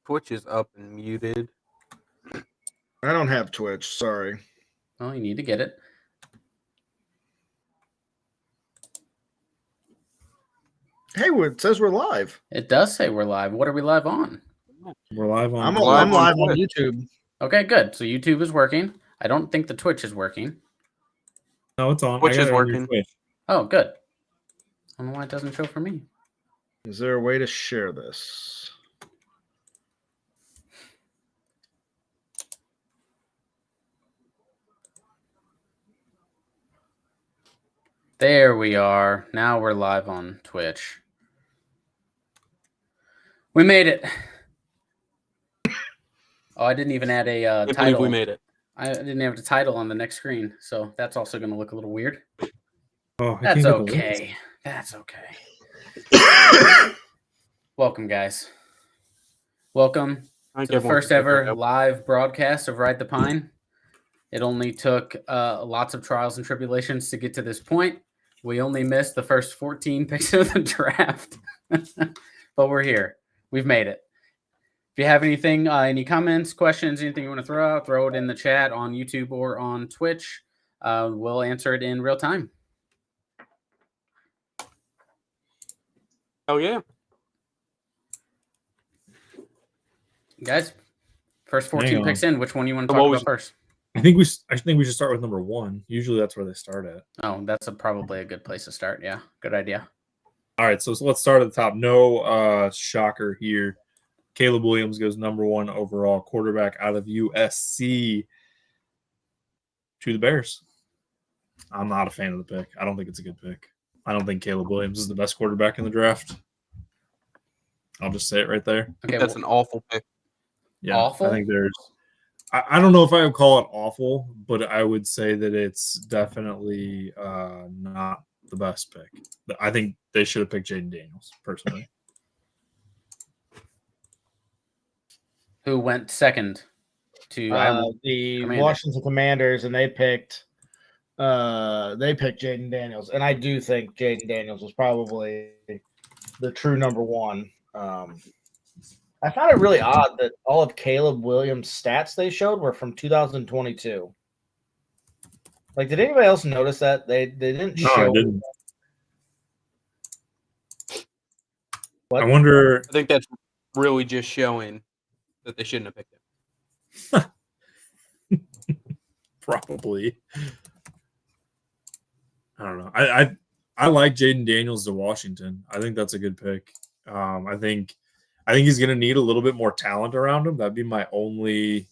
Twitch is up and muted. I don't have Twitch. Sorry. Oh, you need to get it. Hey, it says we're live. It does say we're live. What are we live on? We're live on. I'm live live on on YouTube. Okay, good. So YouTube is working. I don't think the Twitch is working. No, it's on. Twitch I got is it on working. Twitch. Oh, good. I don't know why it doesn't show for me. Is there a way to share this? There we are. Now we're live on Twitch. We made it. Oh, I didn't even add a I believe title. we made it. I didn't have the title on the next screen, so that's also going to look a little weird. Oh, I That's can't get the okay. That's okay. Welcome, guys. Welcome Thank to the everyone first for ever picking up. live broadcast of Ride the Pine. It only took lots of trials and tribulations to get to this point. We only missed the first 14 picks of the draft, but we're here. We've made it. If you have anything, any comments, questions, anything you want to throw out, throw it in the chat on YouTube or on Twitch. We'll answer it in real time. Oh yeah. Guys, first 14 Hang on. picks in. Which one you want to So talk what about was- first? I think we should start with number 1. Usually that's where they start at. Oh, that's probably a good place to start. Yeah, good idea. All right, so let's start at the top. No shocker here. Caleb Williams goes number 1 overall quarterback out of USC to the Bears. I'm not a fan of the pick. I don't think it's a good pick. I don't think Caleb Williams is the best quarterback in the draft. I'll just say it right there. Okay, That's an awful pick. Yeah, Awful? I think there's. I don't know if I would call it awful, but I would say that it's definitely not the best pick. I think they should have picked Jaden Daniels personally. who went second to The Commanders. Washington Commanders, and they picked Jaden Daniels, and I do think Jaden Daniels was probably the true number 1. I found it really odd that all of Caleb Williams' stats they showed were from 2022. Like, did anybody else notice that they didn't No, show? I didn't. What? I wonder. I think that's really just showing that they shouldn't have picked him. Probably. I don't know. I like Jaden Daniels to Washington. I think that's a good pick. I think he's going to need a little bit more talent around him. That'd be my only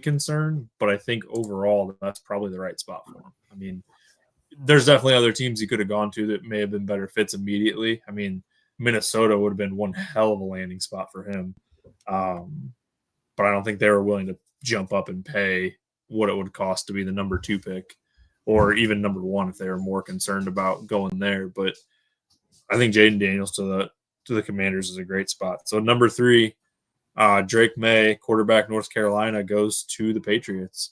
concern. But I think overall that's probably the right spot for him. I mean, there's definitely other teams he could have gone to that may have been better fits immediately. I mean, Minnesota would have been one hell of a landing spot for him. But I don't think they were willing to jump up and pay what it would cost to be the number 2 pick, or even number 1 if they were more concerned about going there. But I think Jaden Daniels to the Commanders is a great spot. So number 3, Drake May, quarterback, North Carolina, goes to the Patriots.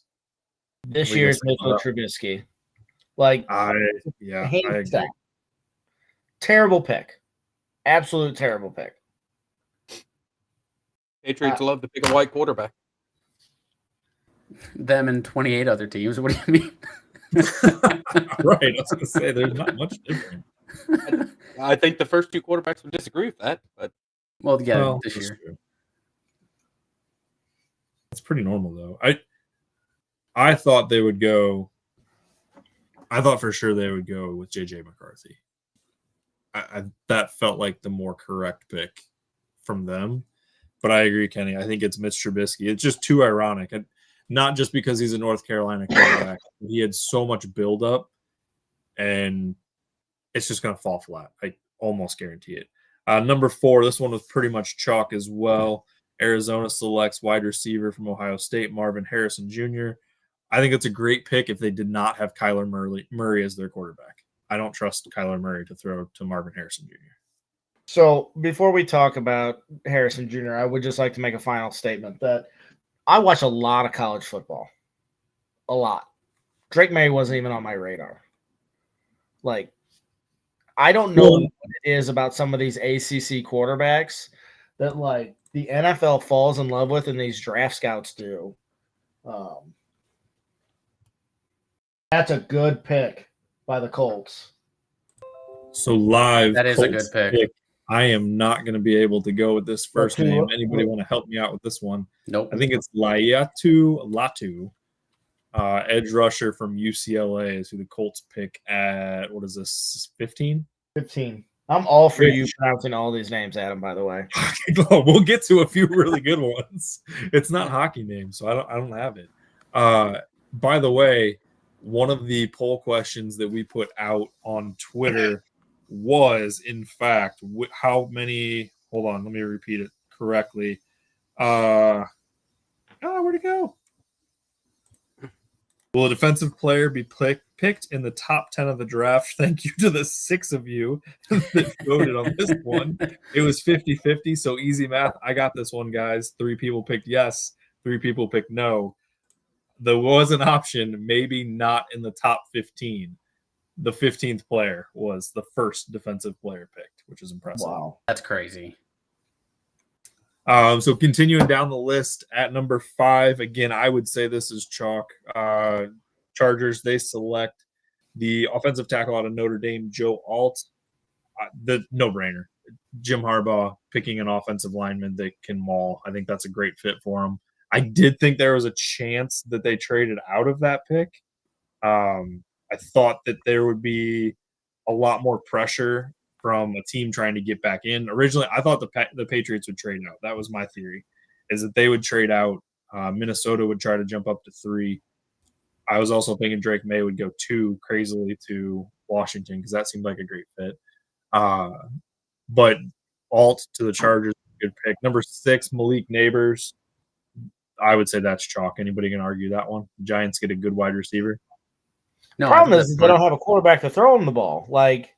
This We year's can say Mitchell that. Trubisky. Like, I hands agree. down. Terrible pick. Absolute terrible pick. Patriots love to pick a white quarterback. them and 28 other teams. What do you mean? Right. I was going to say there's not much different. I think the first 2 quarterbacks would disagree with that, but Well, yeah, Well, this that's year. true. It's pretty normal though. I thought they would go. I thought for sure they would go with JJ McCarthy. That felt like the more correct pick from them. But I agree, Kenny. I think it's Mitch Trubisky. It's just too ironic, and not just because he's a North Carolina quarterback. He had so much buildup, and it's just going to fall flat. I almost guarantee it. Number 4, this one was pretty much chalk as well. Arizona selects wide receiver from Ohio State, Marvin Harrison Jr. I think it's a great pick if they did not have Kyler Murray as their quarterback. I don't trust Kyler Murray to throw to Marvin Harrison Jr. So before we talk about Harrison Jr., I would just like to make a final statement that I watch a lot of college football. A lot. Drake May wasn't even on my radar. Like, I don't know what it is about some of these ACC quarterbacks that, like, the NFL falls in love with and these draft scouts do. That's a good pick by the Colts. So live. That is a Colts good pick. I am not going to be able to go with this first Latu. name. Anybody want to help me out with this one? Nope. I think it's Latu, edge rusher from UCLA is who the Colts pick at, what is this, 15? 15. I'm all for Which- you pronouncing all these names, Adam, by the way. We'll get to a few really good ones. It's not hockey names, so I don't have it. By the way, one of the poll questions that we put out on Twitter was, in fact, how many? Hold on, let me repeat it correctly. Where'd it go? Will a defensive player be picked in the top 10 of the draft? Thank you to the 6 of you that voted on this one. It was 50-50, so easy math. I got this one, guys. 3 people picked yes, 3 people picked no. There was an option, maybe not in the top 15. The 15th player was the first defensive player picked, which is impressive. Wow. That's crazy. So continuing down the list at number 5, again, I would say this is chalk. Chargers, they select the offensive tackle out of Notre Dame, Joe Alt. The no-brainer. Jim Harbaugh picking an offensive lineman that can maul. I think that's a great fit for him. I did think there was a chance that they traded out of that pick. I thought that there would be a lot more pressure from a team trying to get back in. Originally, I thought the Patriots would trade out. That was my theory, is that they would trade out. Minnesota would try to jump up to 3. I was also thinking Drake May would go 2 crazily to Washington because that seemed like a great fit. But Alt to the Chargers, good pick. Number 6, Malik Neighbors. I would say that's chalk. Anybody can argue that one? The Giants get a good wide receiver. No, Problem I think is that's they don't smart. have a quarterback to throw him the ball. Like,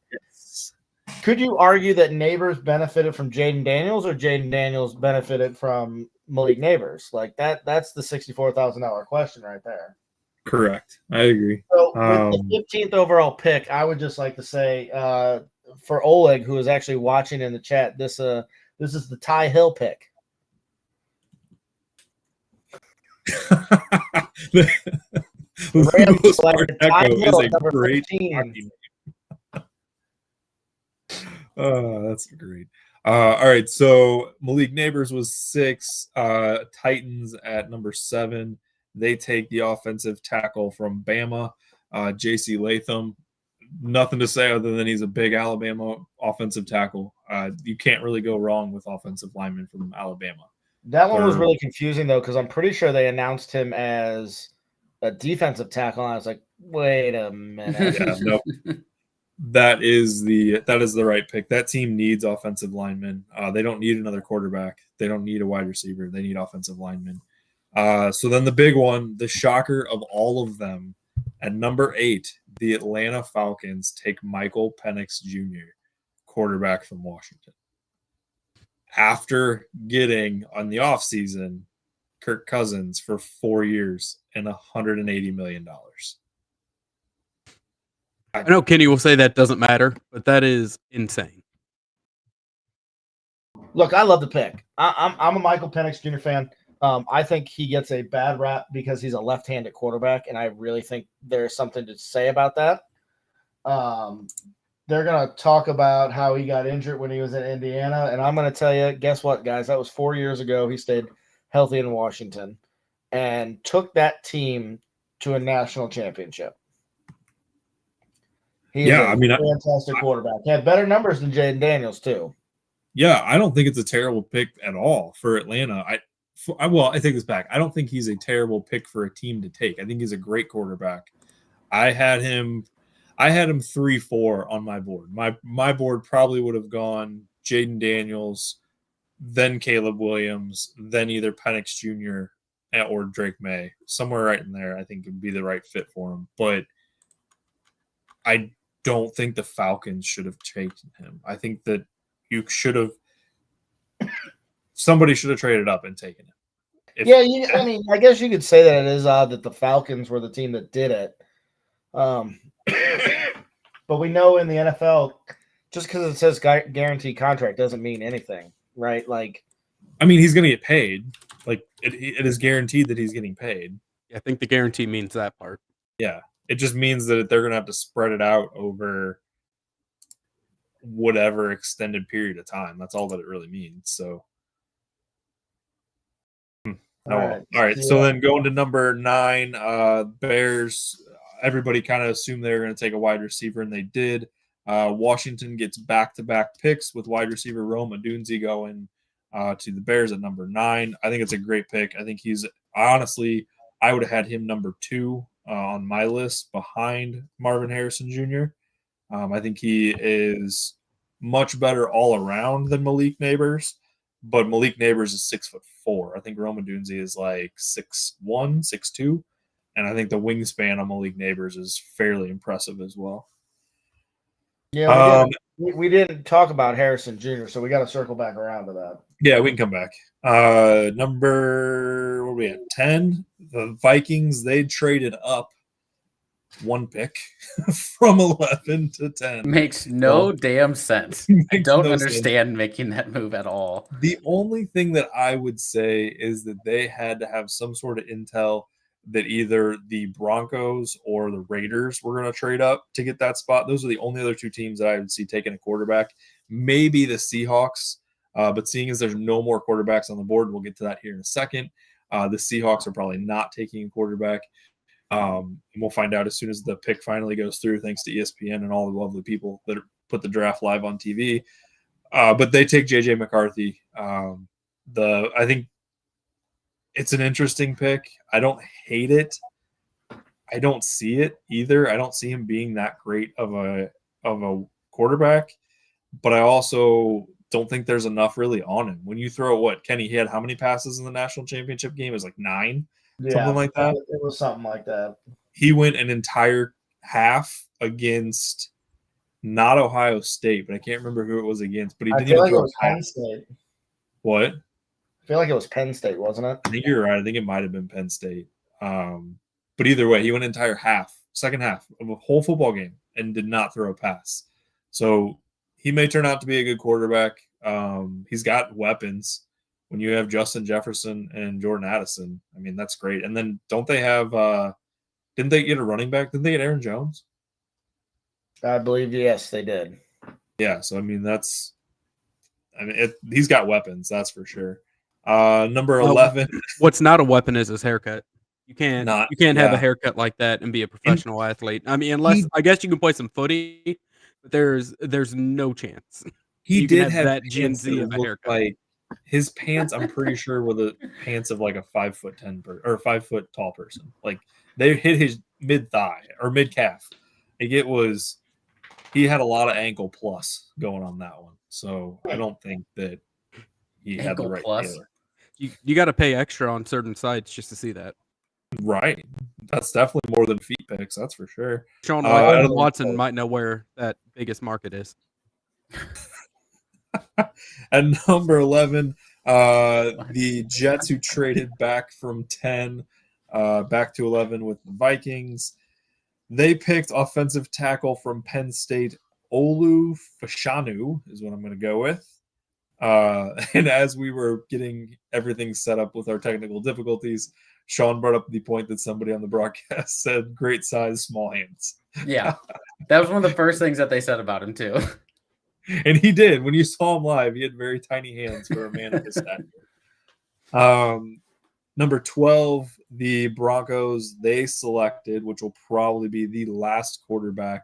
could you argue that Neighbors benefited from Jaden Daniels or Jaden Daniels benefited from Malik Neighbors? Like that's the $64,000 question right there. Correct. I agree. So with the 15th overall pick, I would just like to say for Oleg, who is actually watching in the chat, this is the Ty Hill pick. Rams Louis selected Ty Pacheco Hill is at a number great 15. hockey name. That's great. All right, so Malik Neighbors was 6. Titans at number 7. They take the offensive tackle from Bama, J.C. Latham. Nothing to say other than he's a big Alabama offensive tackle. You can't really go wrong with offensive linemen from Alabama. That one was really confusing though, because I'm pretty sure they announced him as a defensive tackle, and I was like, wait a minute. Yeah, no, that is the right pick. That team needs offensive linemen. They don't need another quarterback. They don't need a wide receiver. They need offensive linemen. So then the big one, the shocker of all of them, at number 8, the Atlanta Falcons take Michael Penix Jr., quarterback from Washington. After getting on the offseason Kirk Cousins for 4 years and $180 million. I know Kenny will say that doesn't matter, but that is insane. Look, I love the pick. I'm a Michael Penix Jr. fan. I think he gets a bad rap because he's a left-handed quarterback, and I really think there's something to say about that. They're going to talk about how he got injured when he was in Indiana, and I'm going to tell you, guess what, guys? That was 4 years ago. He stayed healthy in Washington and took that team to a national championship. He's a fantastic quarterback. He had better numbers than Jaden Daniels, too. Yeah, I don't think it's a terrible pick at all for Atlanta. I take this back. I don't think he's a terrible pick for a team to take. I think he's a great quarterback. I had him 3-4 on my board. My board probably would have gone Jaden Daniels, then Caleb Williams, then either Penix Jr. or Drake May. Somewhere right in there, I think would be the right fit for him. But I don't think the Falcons should have taken him. I think that somebody should have traded up and taken him. I guess you could say that it is odd that the Falcons were the team that did it. But we know in the NFL, just because it says guaranteed contract doesn't mean anything, right? Like, I mean, he's going to get paid. Like it is guaranteed that he's getting paid. I think the guarantee means that part. Yeah, it just means that they're going to have to spread it out over whatever extended period of time. That's all that it really means. So, All right. All right. So then going to number 9, Bears. Everybody kind of assumed they were going to take a wide receiver, and they did. Washington gets back-to-back picks with wide receiver Rome Odunze going to the Bears at number 9. I think it's a great pick. I think he's honestly, I would have had him number 2 on my list behind Marvin Harrison Jr. I think he is much better all around than Malik Neighbors, but Malik Neighbors is 6'4". I think Rome Odunze is like 6'1", 6'2", and I think the wingspan on Malik Neighbors is fairly impressive as well. Yeah, we didn't talk about Harrison Jr., so we got to circle back around to that. Yeah, we can come back. Number, what are we at? 10. The Vikings, they traded up 1 pick from 11 to 10. Makes no damn sense. I don't understand making that move at all. The only thing that I would say is that they had to have some sort of intel that either the Broncos or the Raiders were going to trade up to get that spot. Those are the only other 2 teams that I would see taking a quarterback. Maybe the Seahawks, but seeing as there's no more quarterbacks on the board, we'll get to that here in a second. The Seahawks are probably not taking a quarterback. And we'll find out as soon as the pick finally goes through, thanks to ESPN and all the lovely people that put the draft live on TV. But they take JJ McCarthy. I think it's an interesting pick. I don't hate it. I don't see it either. I don't see him being that great of a quarterback, but I also don't think there's enough really on him. When you throw Kenny, he had how many passes in the national championship game? It was like 9, something like that. It was something like that. He went an entire half against not Ohio State, but I can't remember who it was against. But he didn't even throw a pass. Penn State. What? I feel like it was Penn State, wasn't it? I think you're right. I think it might have been Penn State. But either way, he went an entire second half of a whole football game and did not throw a pass. So he may turn out to be a good quarterback. He's got weapons. When you have Justin Jefferson and Jordan Addison, I mean, that's great. And then don't they have didn't they get a running back? Didn't they get Aaron Jones? I believe, yes, they did. Yeah, so I mean, he's got weapons, that's for sure. Number 11. What's not a weapon is his haircut. You can't have a haircut like that and be a professional athlete. I mean, unless I guess you can play some footy, but there's no chance. He did have that Gen Z of a haircut. Like his pants, I'm pretty sure were the pants of like a 5'10" or 5 foot tall person. Like they hit his mid thigh or mid calf. Like he had a lot of ankle plus going on that one. So I don't think that he had the right tailor. You got to pay extra on certain sites just to see that. Right. That's definitely more than feet picks. That's for sure. Sean Watson might know where that biggest market is. At number 11, the Jets, who traded back from 10 back to 11 with the Vikings, they picked offensive tackle from Penn State, Olu Fashanu is what I'm going to go with. And as we were getting everything set up with our technical difficulties, Sean brought up the point that somebody on the broadcast said, great size, small hands. Yeah, that was one of the first things that they said about him, too. And he did. When you saw him live, he had very tiny hands for a man of his stature. Number 12, the Broncos, they selected, which will probably be the last quarterback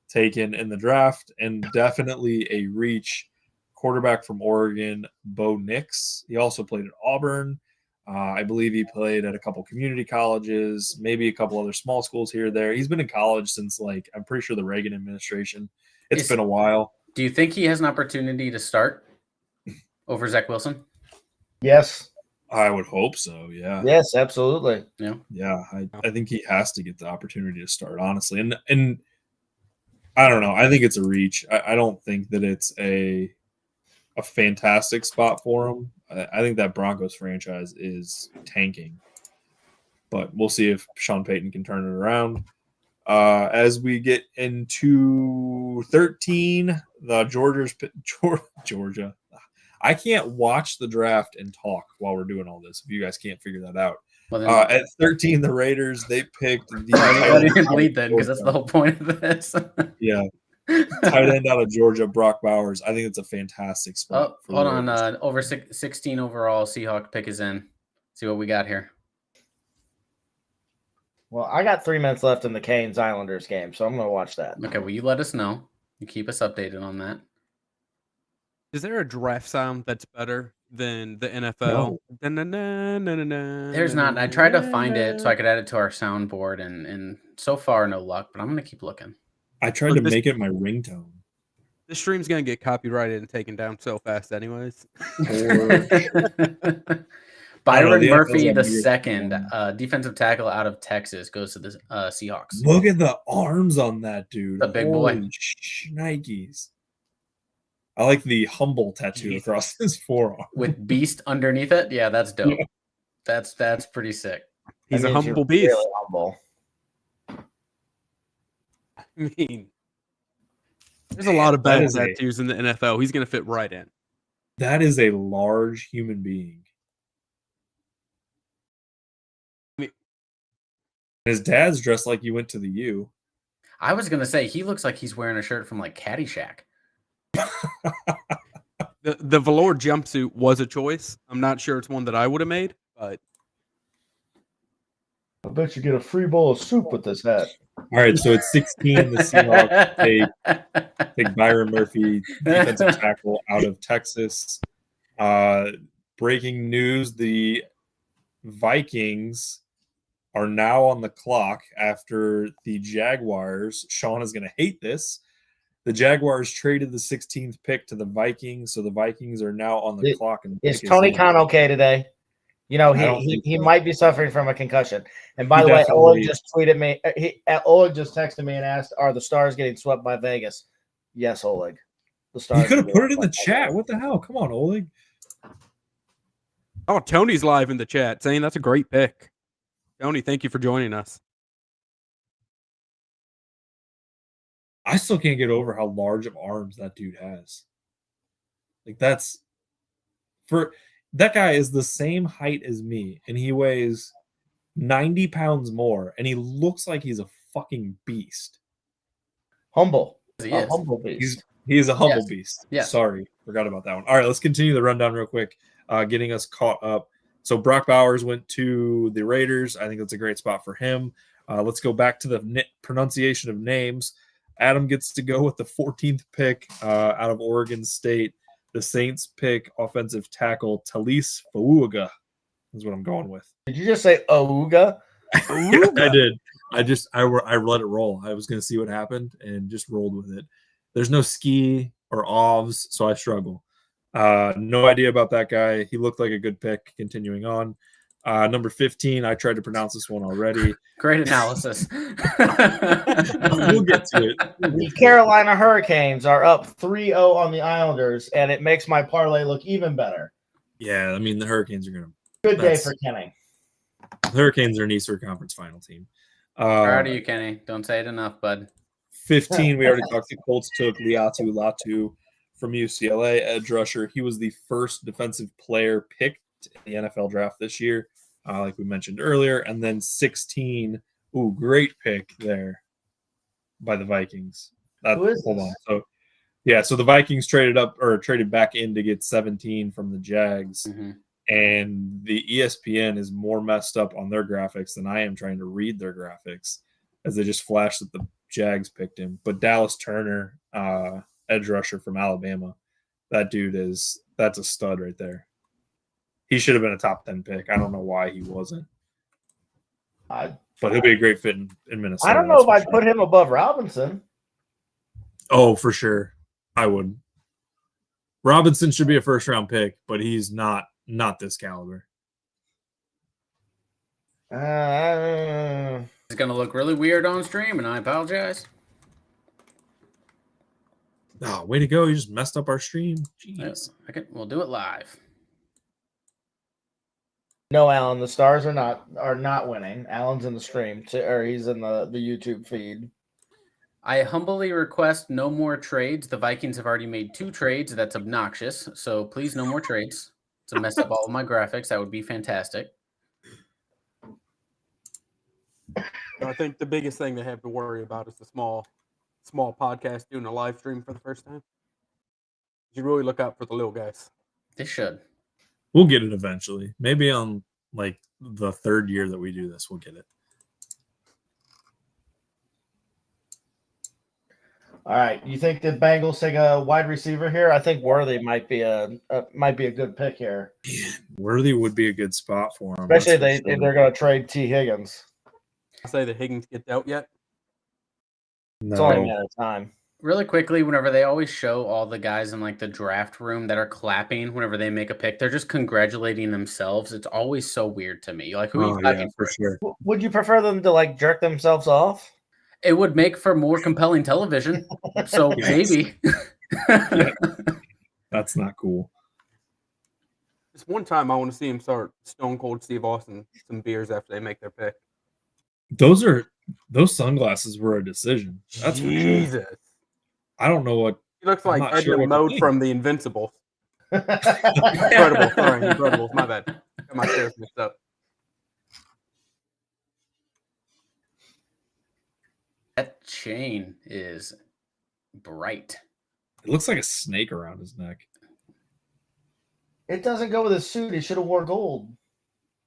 taken in the draft, and definitely a reach, quarterback from Oregon, Bo Nix. He also played at Auburn. I believe he played at a couple community colleges, maybe a couple other small schools here or there. He's been in college since, I'm pretty sure the Reagan administration. It's been a while. Do you think he has an opportunity to start over Zach Wilson? Yes. I would hope so, yeah. Yes, absolutely. Yeah, I think he has to get the opportunity to start, honestly. And I don't know. I think it's a reach. I don't think that it's a fantastic spot for him. I think that Broncos franchise is tanking. But we'll see if Sean Payton can turn it around. As we get into 13, the Georgia. I can't watch the draft and talk while we're doing all this. If you guys can't figure that out. Well, then, At 13, the Raiders, they picked the why do you bleed then? Because that's the whole point of this. Yeah. Tight end out of Georgia, Brock Bowers. I think it's a fantastic spot. Oh, hold on. Over 16 overall Seahawk pick is in. See what we got here. Well, I got 3 minutes left in the Canes Islanders game, so I'm going to watch that. Okay, well, you let us know. You keep us updated on that. Is there a draft sound that's better than the NFL? No. There's not. I tried to find it so I could add it to our soundboard, and so far, no luck, but I'm going to keep looking. I tried to make it my ringtone. This stream's going to get copyrighted and taken down so fast anyways. Byron Murphy, the second defensive tackle out of Texas, goes to the Seahawks. Look at the arms on that dude. The big boy. Nikes. I like the humble tattoo across his forearm. With beast underneath it. Yeah, that's dope. Yeah. That's pretty sick. He's a humble beast. Really humble. I mean, there's a lot of bad tattoos in the NFL. He's going to fit right in. That is a large human being. His dad's dressed like you went to the U. I was going to say, he looks like he's wearing a shirt from like Caddyshack. The velour jumpsuit was a choice. I'm not sure it's one that I would have made, but I bet you get a free bowl of soup with this hat. All right, so it's 16. The Seahawks take Byron Murphy, defensive tackle out of Texas. Breaking news: the Vikings are now on the clock after the Jaguars. Sean is going to hate this. The Jaguars traded the 16th pick to the Vikings, so the Vikings are now on the clock. And is Tony Khan okay today? You know, he might be suffering from a concussion. And by the way, Oleg just tweeted me. Oleg just texted me and asked, "Are the Stars getting swept by Vegas?" Yes, Oleg. The Stars. You could have put it in the chat. What the hell? Come on, Oleg. Oh, Tony's live in the chat saying that's a great pick. Tony, thank you for joining us. I still can't get over how large of arms that dude has. Like that guy is the same height as me, and he weighs 90 pounds more, and he looks like he's a fucking beast. Humble. Humble beast. He is a humble beast. Yeah. Sorry, forgot about that one. All right, let's continue the rundown real quick, getting us caught up. So Brock Bowers went to the Raiders. I think that's a great spot for him. Let's go back to the pronunciation of names. Adam gets to go with the 14th pick out of Oregon State. The Saints pick offensive tackle Talise Fauga is what I'm going with. Did you just say Auga? Yeah, I did. I let it roll. I was going to see what happened and just rolled with it. There's no ski or ovs, so I struggle. No idea about that guy. He looked like a good pick. Continuing on. Number 15, I tried to pronounce this one already. Great analysis. We'll get to it. The Carolina Hurricanes are up 3-0 on the Islanders, and it makes my parlay look even better. Yeah, I mean, the Hurricanes are going to... Good day for Kenny. The Hurricanes are an Eastern Conference final team. Proud of you, Kenny. Don't say it enough, bud. 15, we already talked to. Colts took Liatu Latu from UCLA, edge rusher. He was the first defensive player picked in the NFL draft this year, like we mentioned earlier. And then 16, great pick there by the Vikings. Hold on. So the Vikings traded back in to get 17 from the Jags. Mm-hmm. And the ESPN is more messed up on their graphics than I am trying to read their graphics, as they just flashed that the Jags picked him. But Dallas Turner, edge rusher from Alabama, that dude that's a stud right there. He should have been a top 10 pick. I don't know why he wasn't. But he'll be a great fit in Minnesota. I don't know if I'd put him above Robinson. Oh, for sure. I would. Robinson should be a first-round pick, but he's not this caliber. It's going to look really weird on stream, and I apologize. Oh, way to go. You just messed up our stream. Jeez. We'll do it live. No, Alan, the Stars are not winning. Alan's in the stream, or he's in the YouTube feed. I humbly request no more trades. The Vikings have already made 2 trades. That's obnoxious. So please, no more trades. To mess up all of my graphics, that would be fantastic. I think the biggest thing they have to worry about is the small podcast doing a live stream for the first time. You really look out for the little guys. They should. We'll get it eventually. Maybe on like the 3rd year that we do this, we'll get it. All right. You think the Bengals take a wide receiver here? I think Worthy might be a good pick here. Worthy would be a good spot for him. Especially if they're going to trade T. Higgins. I say that Higgins get dealt yet. It's only a matter of time. Really quickly, whenever they always show all the guys in like the draft room that are clapping whenever they make a pick, they're just congratulating themselves. It's always so weird to me. Like, who are you clapping for? Sure. Would you prefer them to like jerk themselves off? It would make for more compelling television. So maybe. That's not cool. Just one time I want to see him start Stone Cold Steve Austin some beers after they make their pick. Those sunglasses were a decision. That's Jesus. I don't know what He looks like Edmund Mode from the Invincibles. Incredible. Sorry, Incredibles. My bad. Got my stairs mixed up. That chain is bright. It looks like a snake around his neck. It doesn't go with his suit. He should have wore gold.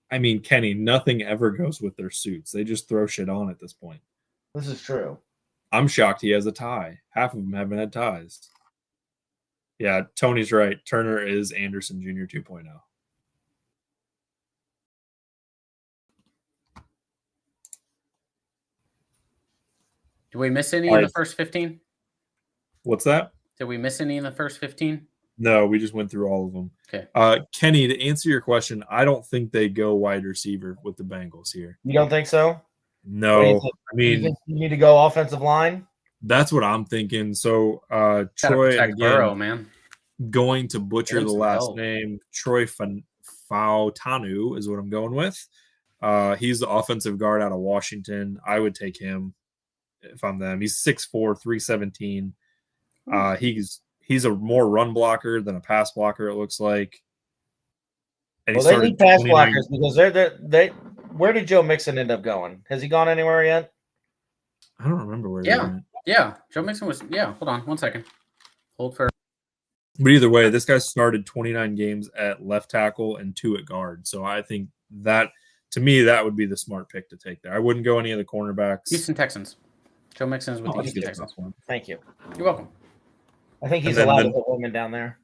I mean, Kenny, nothing ever goes with their suits. They just throw shit on at this point. This is true. I'm shocked he has a tie. Half of them haven't had ties. Yeah, Tony's right. Turner is Anderson Jr. 2.0. Did we miss any in the first 15? What's that? Did we miss any in the first 15? No, we just went through all of them. Okay. Kenny, to answer your question, I don't think they go wide receiver with the Bengals here. You don't think so? No. I mean, you need to go offensive line? That's what I'm thinking. So Troy, again, Burrow, man. Going to butcher the last name, Troy Fautanu is what I'm going with. He's the offensive guard out of Washington. I would take him if I'm them. He's 6'4", 317. He's a more run blocker than a pass blocker, it looks like. And they need pass blockers because they where did Joe Mixon end up going? Has he gone anywhere yet? I don't remember where. Yeah. Joe Mixon was. Yeah, hold on 1 second. Hold for. But either way, this guy started 29 games at left tackle and 2 at guard. So I think that, to me, that would be the smart pick to take there. I wouldn't go any of the cornerbacks. Houston Texans. Joe Mixon is with the Houston Texans. Thank you. You're welcome. I think he's allowed to put women down there.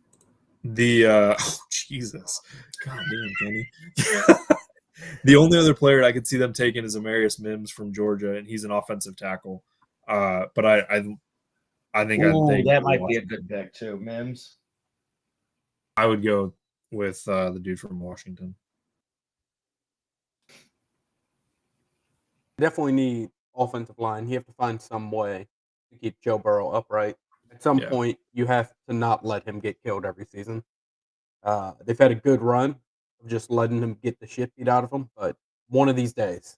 Jesus. God damn, Kenny. The only other player I could see them taking is Amarius Mims from Georgia, and he's an offensive tackle. But I think that might be a good pick too, Mims. I would go with the dude from Washington. Definitely need offensive line. You have to find some way to keep Joe Burrow upright. At some point, you have to not let him get killed every season. They've had a good run of just letting him get the shit beat out of him, but one of these days.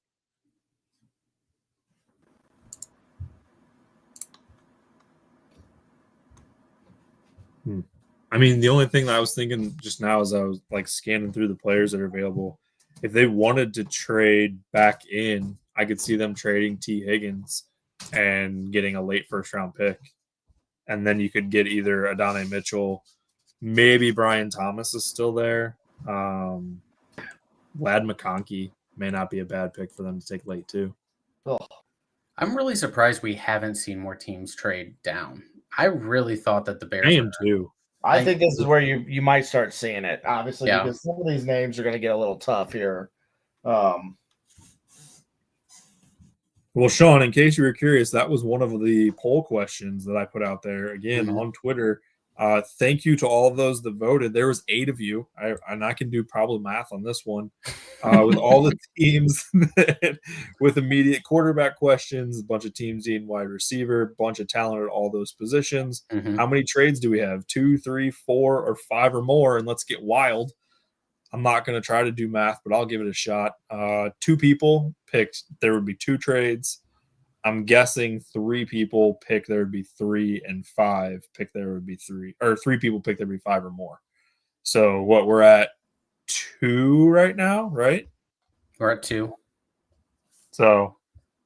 I mean, the only thing that I was thinking just now as I was like scanning through the players that are available, if they wanted to trade back in, I could see them trading T. Higgins and getting a late first-round pick. And then you could get either Adonai Mitchell, maybe Brian Thomas is still there. Lad McConkey may not be a bad pick for them to take late too. Oh. I'm really surprised we haven't seen more teams trade down. I really thought that the Bears. I am too. I think this is where you might start seeing it, obviously, because some of these names are going to get a little tough here. Well, Sean, in case you were curious, that was one of the poll questions that I put out there again on Twitter. Thank you to all of those that voted. There was 8 of you, and I can do probably math on this one. With all the teams with immediate quarterback questions, a bunch of teams needing wide receiver, a bunch of talent at all those positions. How many trades do we have? 2, 3, 4, or 5 or more? And let's get wild. I'm not going to try to do math, but I'll give it a shot. 2 people picked there would be 2 trades. I'm guessing 3 people pick there would be 3, and 5 pick there would be 3, or 3 people pick there would be 5 or more. So what, we're at 2 right now, right? We're at 2. So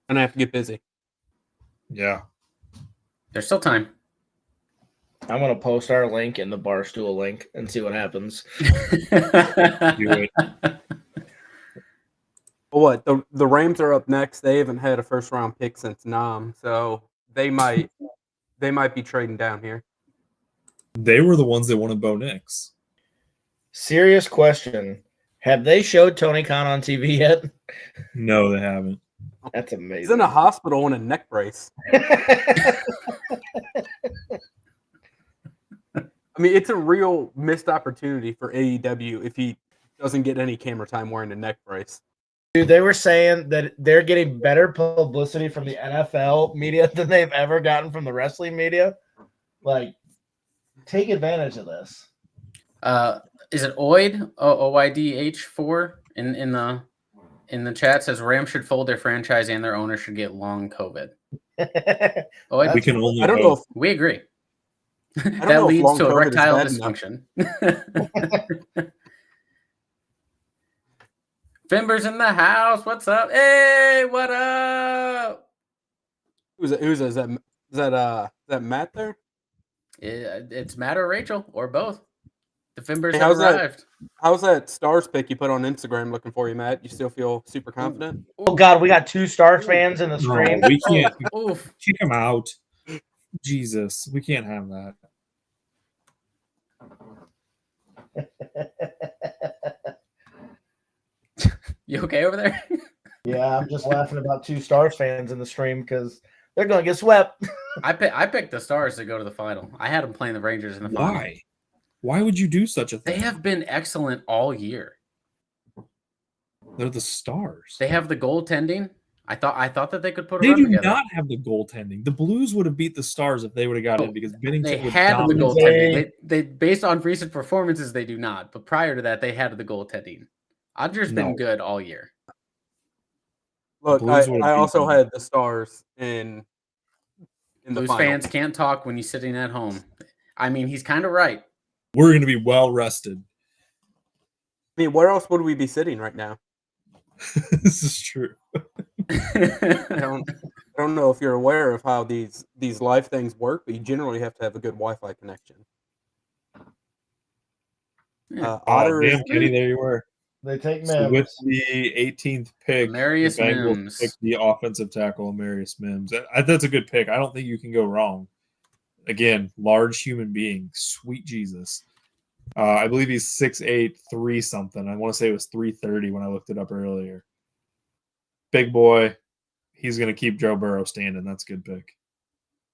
And I have to get busy. yeah, There's still time. I'm gonna post our link in the Barstool link and see what happens. do it. But what the Rams are up next. They haven't had a first round pick since Nam, so they might be trading down here. They were the ones that wanted Bo Nix. Serious question: have they showed Tony Khan on TV yet? No, they haven't. That's He's amazing. in a hospital in a neck brace. I mean, it's a real missed opportunity for AEW if he doesn't get any camera time wearing a neck brace. Dude, they were saying that they're getting better publicity from the NFL media than they've ever gotten from the wrestling media. Like, take advantage of this. Is it Oid? OIDH4 in the chat says Rams should fold their franchise and their owner should get long COVID. Oid, We can only I don't know. we agree. That That leads to COVID is erectile bad enough. dysfunction. Fimbers in the house. What's up? Hey, what up? Who's that? Is that Matt there? It's Matt or Rachel or both. The Fimbers Hey, have how's that? arrived. How's that Stars pick you put on Instagram looking for you, Matt? You still feel super confident? Oh God, we got 2 Stars fans in the stream. No, we can't Oof. kick him out. Jesus, we can't have that. You okay over there? Yeah, I'm just laughing about 2 Stars fans in the stream because they're gonna get swept. I picked the Stars to go to the final. I had them playing the Rangers in the final. Why? Why would you do such a They thing? have been excellent all year. They're the Stars. They have the goaltending. I thought that they could put a They run do together. not have the goaltending. The Blues would have beat the Stars if they would have got in because Bennington They would had the dominate. goaltending. They based on recent performances, they do not. But prior to that, they had the goaltending. Odger's been No. good all year. Look, Blues would I have also beat them. had the Stars in the Blues final. fans can't talk when he's sitting at home. I mean, he's kind of right. We're going to be well rested. I mean, where else would we be sitting right now? This is true. I don't know if you're aware of how these live things work, but you generally have to have a good Wi-Fi connection. Yeah. Otter is Damn, Kenny, there you were. They take So with Mims. the 18th pick, Amarius the Bengals Mims. pick the offensive tackle, Amarius Mims. That's a good pick. I don't think you can go wrong. Again, large human being. Sweet Jesus. I believe he's 6'8", 3 something. I want to say it was 330 when I looked it up earlier. Big boy. He's going to keep Joe Burrow standing. That's a good pick.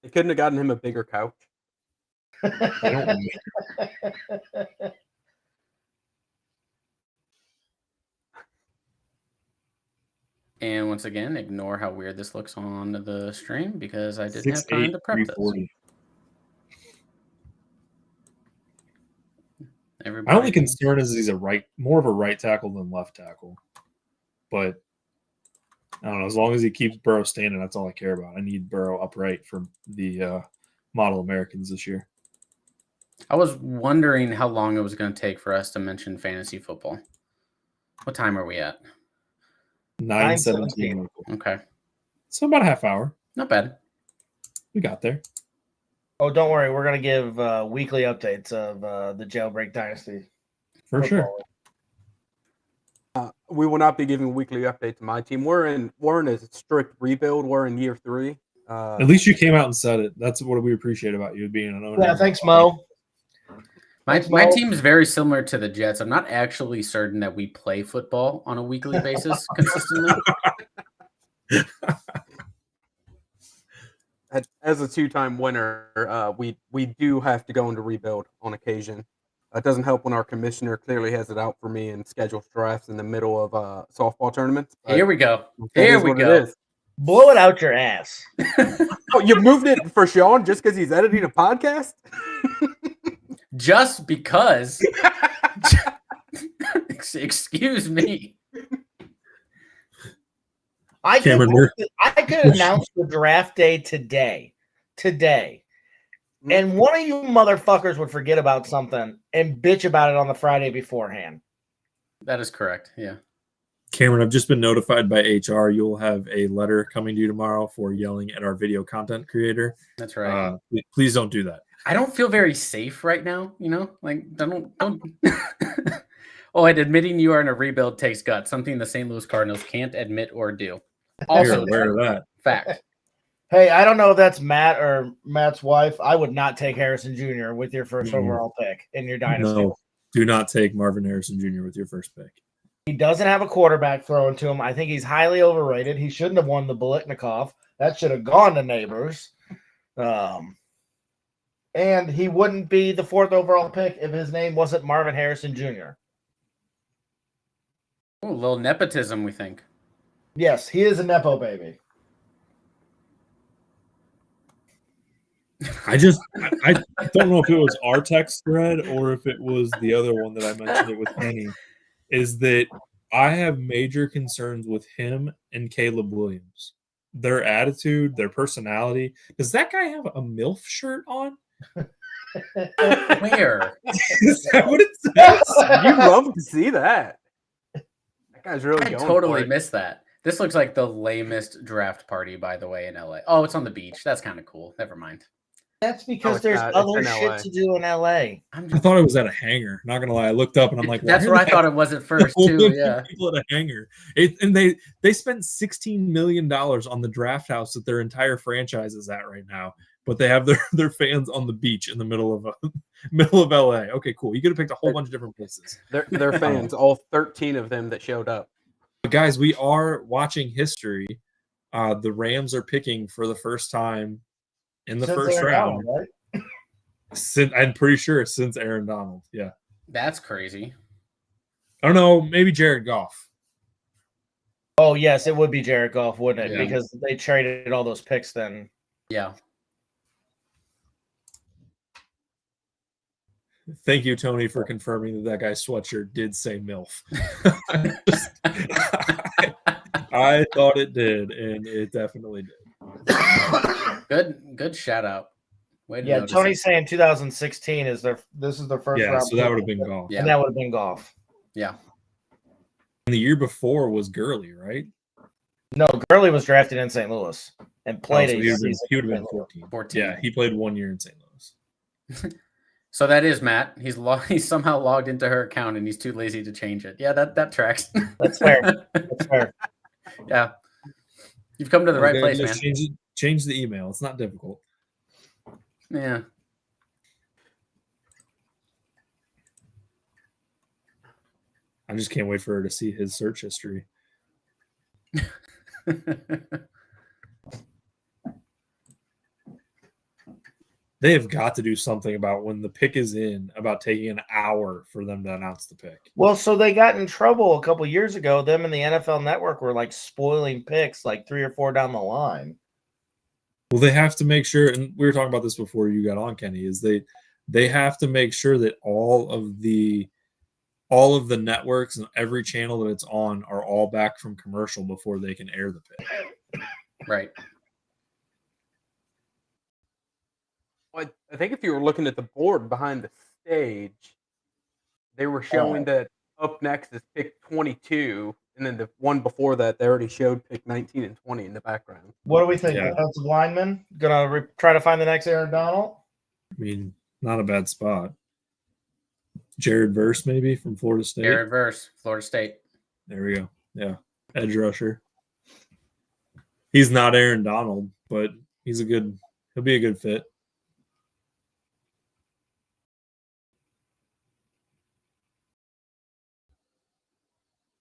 They couldn't have gotten him a bigger couch. I don't remember. And once again, ignore how weird this looks on the stream because I didn't have time 6'8", to prep this. 340. Everybody, My only concern is he's more of a right tackle than left tackle. But I don't know. As long as he keeps Burrow standing, that's all I care about. I need Burrow upright for the Model Americans this year. I was wondering how long it was going to take for us to mention fantasy football. What time are we at? 9:17. Okay, So about a half hour. not bad. We got there. Oh, don't worry. We're going to give weekly updates of the Jailbreak Dynasty. For sure. football. We will not be giving a weekly update to my team. We're in a strict rebuild. We're in year 3. At least you came out and said it. That's what we appreciate about you being an owner. Yeah, thanks, Mo. My Thanks, Mo. team is very similar to the Jets. I'm not actually certain that we play football on a weekly basis consistently. As a 2-time winner, we do have to go into rebuild on occasion. It doesn't help when our commissioner clearly has it out for me and schedules drafts in the middle of softball tournaments. but Here we go. that Here is we what go. it is. Blow it out your ass. Oh, you moved it for Sean just because he's editing a podcast? Just because. Excuse me. I could Cameron, announce the draft day today, and one of you motherfuckers would forget about something and bitch about it on the Friday beforehand. That is correct. Yeah. Cameron, I've just been notified by HR. You'll have a letter coming to you tomorrow for yelling at our video content creator. That's right. Please don't do that. I don't feel very safe right now. Like don't. Oh, and admitting you are in a rebuild takes guts. Something the St. Louis Cardinals can't admit or do. Also, aware of that. Fact. Hey, I don't know if that's Matt or Matt's wife. I would not take Harrison Jr. with your first overall pick in your dynasty. No, do not take Marvin Harrison Jr. with your first pick. He doesn't have a quarterback thrown to him. I think he's highly overrated. He shouldn't have won the Biletnikoff. That should have gone to Neighbors. And he wouldn't be the 4th overall pick if his name wasn't Marvin Harrison Jr. Oh, a little nepotism, we think. Yes, he is a Nepo baby. I don't know if it was our text thread or if it was the other one that I mentioned it with Kenny, is that I have major concerns with him and Caleb Williams. Their attitude, their personality. Does that guy have a MILF shirt on? Where? Is that what it says? You love to see that. That guy's really I going totally for it. missed that. This looks like the lamest draft party, by the way, in LA. Oh, it's on the beach. That's kind of cool. Never mind. That's because it's there's not. It's other in shit LA. to do in LA. I thought it was at a hangar. Not gonna lie, I looked up and I'm like, that's what I thought it was at first too. Yeah. People at a hangar. And they spent $16 million on the draft house that their entire franchise is at right now. But they have their fans on the beach in the middle of LA. Okay, cool. You could have picked a whole bunch of different places. They're fans, all 13 of them that showed up. But guys, we are watching history. The Rams are picking for the first time in the first round. Right? I'm pretty sure since Aaron Donald. Yeah. That's crazy. I don't know. Maybe Jared Goff. Oh, yes, it would be Jared Goff, wouldn't it? Yeah. Because they traded all those picks then. Yeah. Thank you, Tony, for confirming that guy's sweatshirt did say MILF. I thought it did, and it definitely did. Good shout out. Way to Yeah, notice Tony's it. saying 2016 is this is their first Yeah, round. so that pick, would have been Goff. Yeah. And that would have been Goff. Yeah. And the year before was Gurley, right? No, Gurley was drafted in St. Louis and played Oh, so a he would season. have been 14. 14. Yeah, he played 1 year in St. Louis. So that is Matt. He's somehow logged into her account and he's too lazy to change it. Yeah, that tracks. That's fair. That's fair. Yeah. You've come to the right Okay, place, just man. change the email. It's not difficult. Yeah. I just can't wait for her to see his search history. They have got to do something about when the pick is in, about taking an hour for them to announce the pick. Well, so they got in trouble a couple years ago. Them and the NFL Network were like spoiling picks like 3 or 4 down the line. Well, they have to make sure, and we were talking about this before you got on, Kenny, is they have to make sure that all of the networks and every channel that it's on are all back from commercial before they can air the pick. Right. I think if you were looking at the board behind the stage, they were showing that up next is pick 22, and then the one before that, they already showed pick 19 and 20 in the background. What do we think? Yeah. Defensive lineman gonna try to find the next Aaron Donald? I mean, not a bad spot. Jared Verse, maybe from Florida State. Jared Verse, Florida State. There we go. Yeah, edge rusher. He's not Aaron Donald, but he'll be a good fit.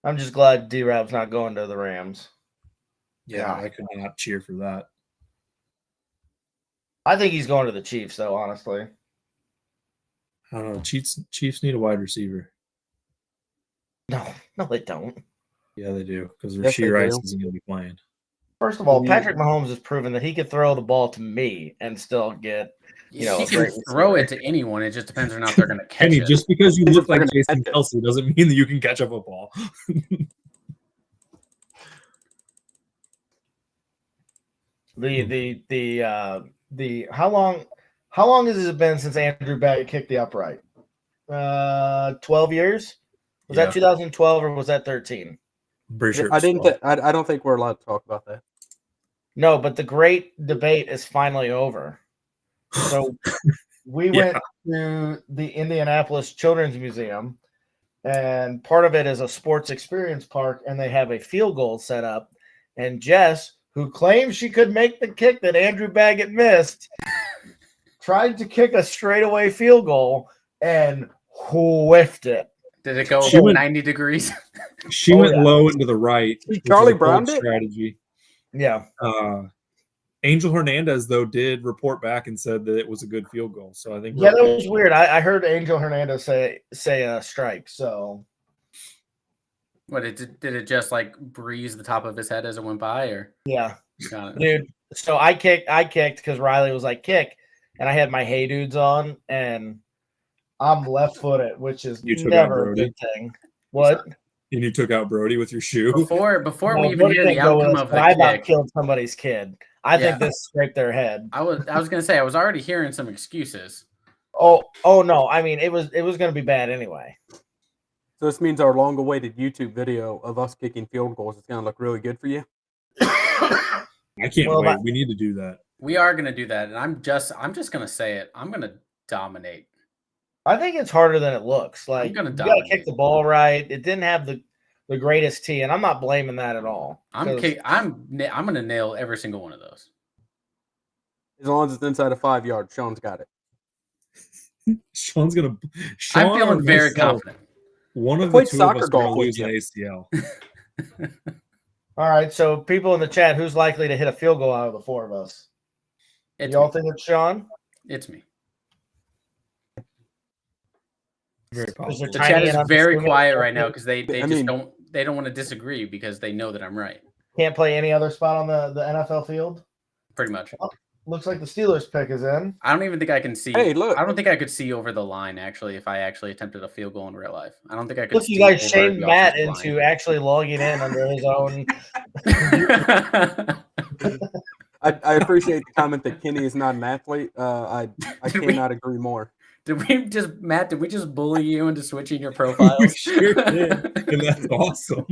I'm just glad D-Rob's not going to the Rams. Yeah, I could not cheer for that. I think he's going to the Chiefs, though, honestly. I don't know. Chiefs need a wide receiver. No, they don't. Yeah, they do, because Yes, Rashee they Rice do. isn't going to be playing. First of all, Yeah. Patrick Mahomes has proven that he could throw the ball to me and still get, He a can great throw receiver. it to anyone. It just depends on if they're going to catch Kenny, it. just because you look like They're gonna Jason catch it. Kelsey doesn't mean that you can catch a football. The how long has it been since Andrew Baggett kicked the upright? 12 years. Was that 2012 or was that 13? I'm pretty sure. I didn't. I don't think we're allowed to talk about that. No, but the great debate is finally over. So we went to the Indianapolis Children's Museum, and part of it is a sports experience park, and they have a field goal set up. And Jess, who claims she could make the kick that Andrew Baggett missed, tried to kick a straightaway field goal and whiffed it. Did it go She went- 90 degrees? She went low into the right. She which is Charlie a bold Browned it? strategy. Yeah. Angel Hernandez, though, did report back and said that it was a good field goal. So I think Yeah, that was weird. I heard Angel Hernandez say a strike. So What did it just like breeze the top of his head as it went by, or yeah, got it? dude. So I kicked because Riley was like kick, and I had my Hey Dudes on, and I'm left footed, which is You took out never a Brody? good thing. What? And you took out Brody with your shoe. Before No, we even Brody hear the didn't go with outcome us, of but I the about kick, killed somebody's kid. I Yeah. think this scraped their head. I was gonna say I was already hearing some excuses. Oh no! I mean, it was going to be bad anyway. So this means our long-awaited YouTube video of us kicking field goals is going to look really good for you. I can't Well, wait. We need to do that. We are gonna do that, and I'm just gonna say it. I'm gonna dominate. I think it's harder than it looks. Like gonna you got to dominate. kick the ball right. It didn't have the greatest tee, and I'm not blaming that at all. I'm gonna nail every single one of those. As long as it's inside of 5 yards, Sean's got it. Sean's gonna. I'm or feeling very myself, confident. One I of the played two of soccer us are gonna golf with lose an you. ACL. All right, so people in the chat, who's likely to hit a field goal out of the four of us? It's Y'all me. think it's Sean? It's me. Very Is possible. there The Tiny chat is and very unassuming? quiet right now because they I just mean- don't want to disagree because they know that I'm right. Can't play any other spot on the NFL field? Pretty much. Looks like the Steelers pick is in. I don't even think I can see. Hey, look. I don't think I could see over the line actually if I actually attempted a field goal in real life. I don't think I could. Look, see you guys over shamed the Matt offensive into actually logging in under his own. line. I appreciate the comment that Kenny is not an athlete. I Did we- cannot agree more. Did we just bully you into switching your We profiles? sure did, and that's awesome.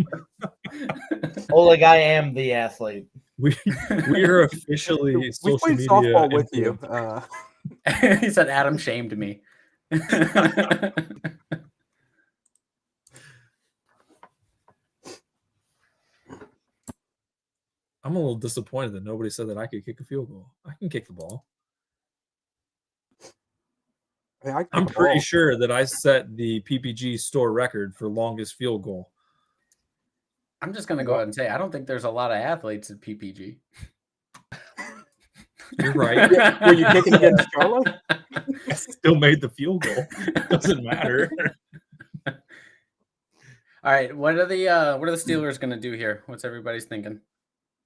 Oh, like I am the athlete. We are officially We social played media softball with you. influencers. He said Adam shamed me. I'm a little disappointed that nobody said that I could kick a field goal. I can kick the ball. I'm pretty sure that I set the PPG store record for longest field goal. I'm just gonna go ahead and say I don't think there's a lot of athletes at PPG. You're right. Were you kicking against Charlie? I still made the field goal. Doesn't matter. All right, what are the Steelers gonna do here? What's everybody's thinking?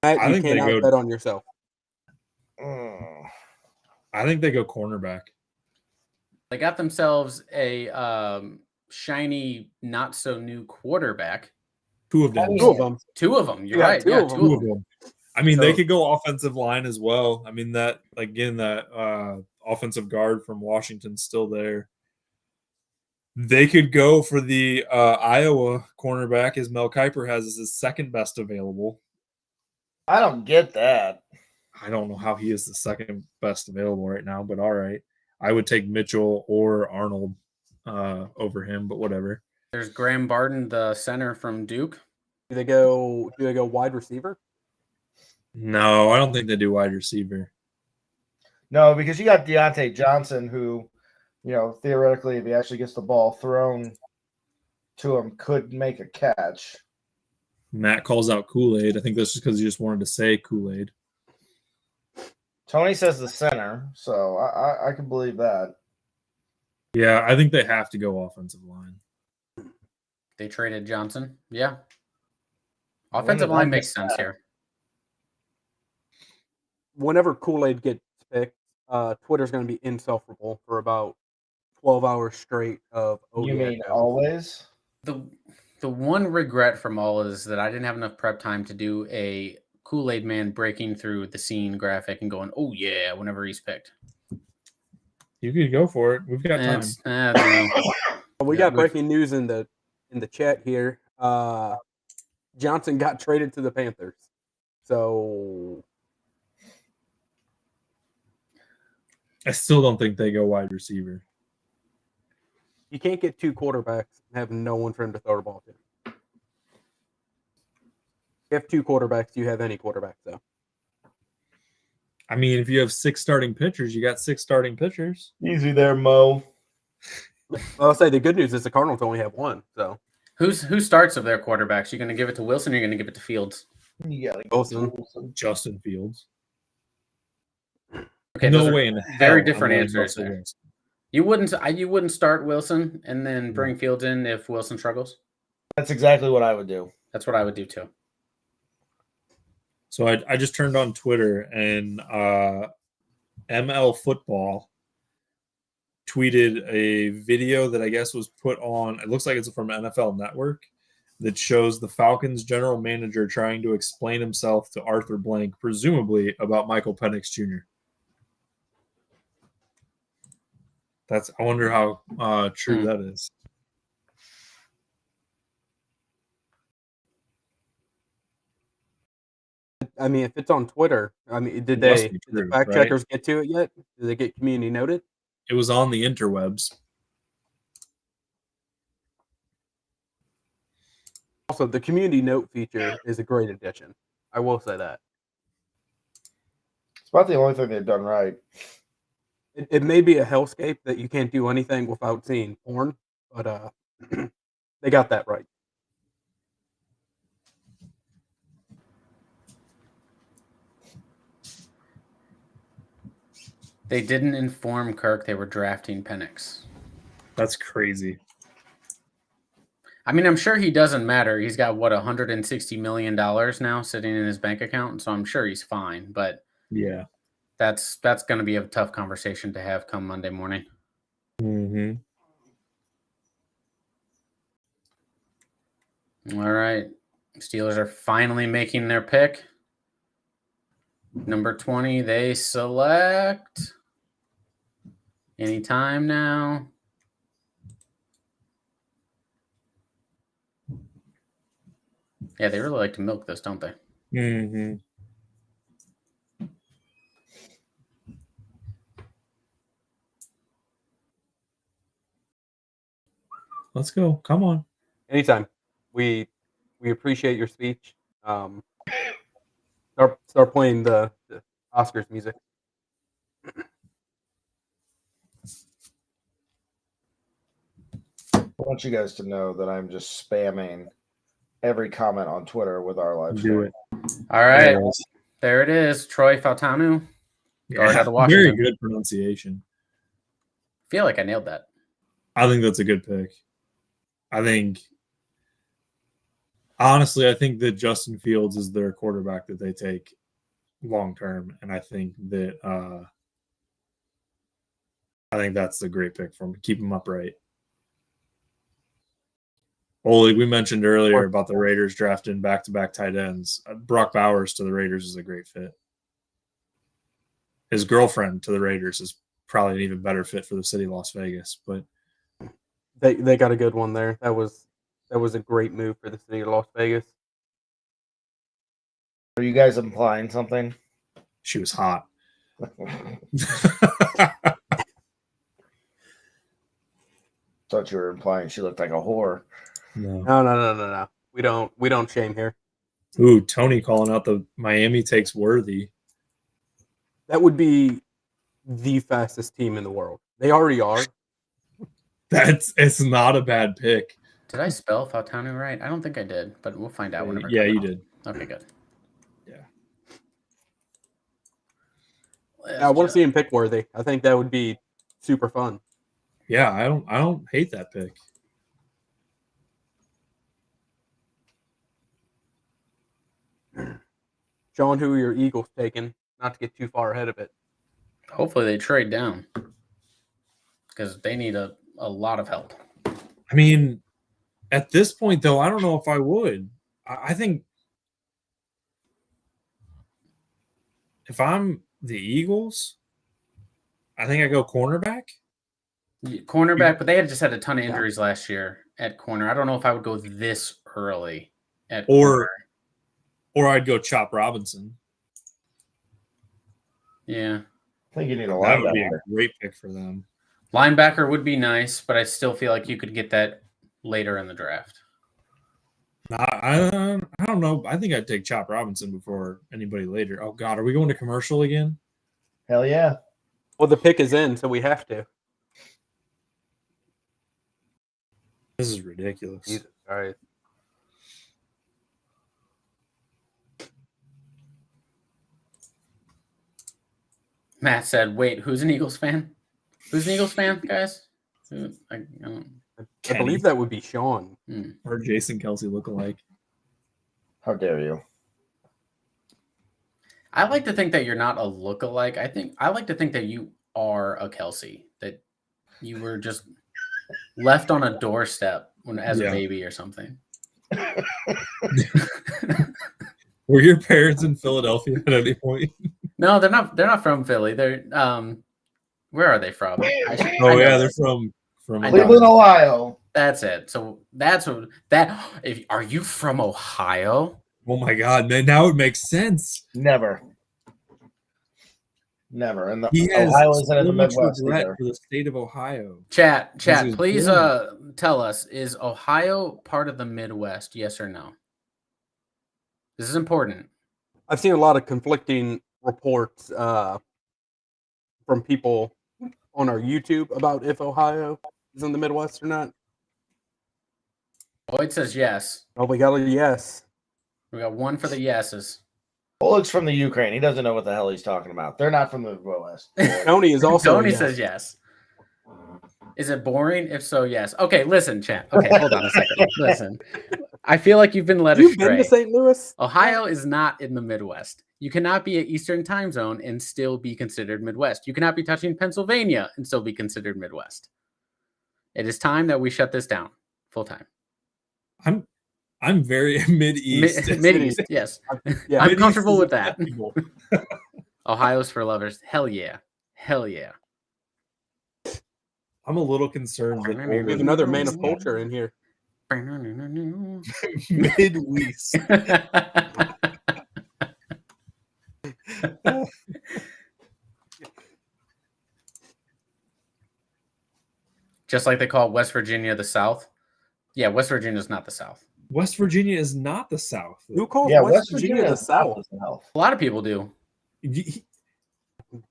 Matt, I you think they cannot go- bet on yourself. I think they go cornerback. They got themselves a shiny, not so new quarterback. Two of them. Two of them. Two of them. You're Yeah, right. two Yeah, of them. two Two of of them. them. I mean, they So- could go offensive line as well. I mean, that offensive guard from Washington's still there. They could go for the Iowa cornerback, as Mel Kiper has as his second best available. I don't get that. I don't know how he is the second best available right now, but all right. I would take Mitchell or Arnold over him, but whatever. There's Graham Barden, the center from Duke. Do they go wide receiver? No, I don't think they do wide receiver. No, because you got Deontay Johnson, who, theoretically, if he actually gets the ball thrown to him, could make a catch. Matt calls out Kool-Aid. I think that's just because he just wanted to say Kool-Aid. Tony says the center, so I can believe that. Yeah, I think they have to go offensive line. They traded Johnson. Yeah. Offensive line makes sense here. Whenever Kool-Aid gets picked, Twitter's going to be insufferable for about 12 hours straight of You ODI mean jokes. The one regret from all is that I didn't have enough prep time to do a Kool-Aid Man breaking through the scene graphic and going, "Oh yeah!" whenever he's picked. You could go for it. We've got time. We got breaking news in the chat here. Johnson got traded to the Panthers. So I still don't think they go wide receiver. you can't get 2 quarterbacks and have no one for him to throw the ball to. You have 2 quarterbacks, you have any quarterback, though. I mean, if you have 6 starting pitchers, you got 6 starting pitchers. Easy there, Mo. Well, I'll say the good news is the Cardinals only have 1. So who starts of their quarterbacks? You're going to give it to Wilson, or you're going to give it to Fields? You got Wilson. Justin Fields. Okay, No way in hell. Very different I'm answers Russell there. Wilson. You wouldn't start Wilson and then bring Fields in if Wilson struggles? That's exactly what I would do. That's what I would do too. So I just turned on Twitter, and ML Football tweeted a video that I guess was put on. It looks like it's from NFL Network that shows the Falcons general manager trying to explain himself to Arthur Blank, presumably about Michael Penix Jr. I wonder how true that is. I mean, if it's on Twitter, I mean, did the fact checkers get to it yet? Did they get community noted? It was on the interwebs. Also, the community note feature is a great addition. I will say that. It's about the only thing they've done right. It may be a hellscape that you can't do anything without seeing porn, but they got that right. They didn't inform Kirk they were drafting Penix. That's crazy. I mean, I'm sure he doesn't matter. He's got, $160 million now sitting in his bank account, so I'm sure he's fine. But yeah, that's going to be a tough conversation to have come Monday morning. Mm-hmm. All right. Steelers are finally making their pick. Number 20, they select anytime now. Yeah, they really like to milk this, don't they? Mm-hmm. Let's go. Come on. Anytime. We appreciate your speech. Start playing the Oscars music. I want you guys to know that I'm just spamming every comment on Twitter with our live stream. All right. There it is. Troy Fautanu. Yeah, very good pronunciation. I feel like I nailed that. I think that's a good pick. Honestly, I think that Justin Fields is their quarterback that they take long term, and I think that that's a great pick for him. Keep him upright. Oleg, we mentioned earlier about the Raiders drafting back-to-back tight ends. Brock Bowers to the Raiders is a great fit. His girlfriend to the Raiders is probably an even better fit for the city of Las Vegas, but they got a good one there. That was a great move for the city of Las Vegas. Are you guys implying something? She was hot. Thought you were implying she looked like a whore. No. We don't shame here. Ooh, Tony calling out the Miami takes Worthy. That would be the fastest team in the world. They already are. It's not a bad pick. Did I spell Fautanu right? I don't think I did, but we'll find out whenever. Yeah, you did. Okay, good. Yeah. I want to see him pick Worthy. I think that would be super fun. Yeah, I don't hate that pick. Sean, who are your Eagles taking? Not to get too far ahead of it. Hopefully they trade down because they need a lot of help. I mean, at this point, though, I don't know if I would. I think if I'm the Eagles, I think I go cornerback. Cornerback, but they just had a ton of injuries last year at corner. I don't know if I would go this early at corner. Or I'd go Chop Robinson. Yeah. I think you need a That would be linebacker. a great pick for them. Linebacker would be nice, but I still feel like you could get that later in the draft. I don't know. I think I'd take Chop Robinson before anybody later. Oh, God. Are we going to commercial again? Hell yeah. Well, the pick is in, so we have to. This is ridiculous. Jesus Christ. Matt said, "Wait, who's an Eagles fan? Who's an Eagles fan, guys?" I believe that would be Sean. Or Jason Kelsey lookalike. How dare you? I like to think that you're not a lookalike. I like to think that you are a Kelsey, that you were just left on a doorstep as a baby or something. Were your parents in Philadelphia at any point? No, they're not. They're not from Philly. They're where are they from? They're from Cleveland, Ohio. That's it. So are you from Ohio? Oh my God, man! Now it makes sense. Never. And He has Ohio isn't in the so much Midwest regret either. for the state of Ohio. Chat, is please brilliant. tell us, is Ohio part of the Midwest? Yes or no? This is important. I've seen a lot of conflicting reports from people on our YouTube about if Ohio is in the Midwest or not. Boyd says yes. Oh, we got a yes. We got one for the yeses. Oleg's from the Ukraine. He doesn't know what the hell he's talking about. They're not from the Midwest. Tony is also Tony a yes. says yes. Is it boring? If so, yes. Okay, listen, chat. Okay, hold on a second. Listen. I feel like you've been led You've astray. been to St. Louis? Ohio is not in the Midwest. You cannot be at Eastern time zone and still be considered Midwest. You cannot be touching Pennsylvania and still be considered Midwest. It is time that we shut this down full time. I'm very Mid-East. Mid-East, yes. Yeah. I'm Mid-East comfortable is with that. acceptable. Ohio's for lovers. Hell yeah. Hell yeah. I'm a little concerned that We have another man of culture in here. Midwest. Just like they call West Virginia the South. Yeah, West Virginia is not the South. West Virginia is not the South. Who calls Yeah, West Virginia the is South? the South. A lot of people do. Those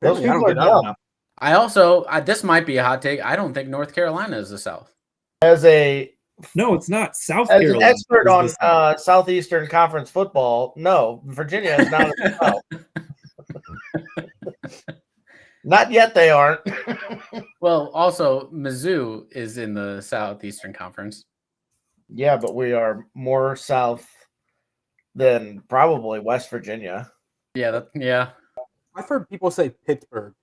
Apparently, I don't people are get out. dumb. I also, this might be a hot take. I don't think North Carolina is the South. As No, it's not. South an Carolina. expert is on the South. Southeastern Conference football, no, Virginia is not the South. Not yet, they aren't. Well, also, Mizzou is in the Southeastern Conference. Yeah, but we are more south than probably West Virginia. Yeah. I've heard people say Pittsburgh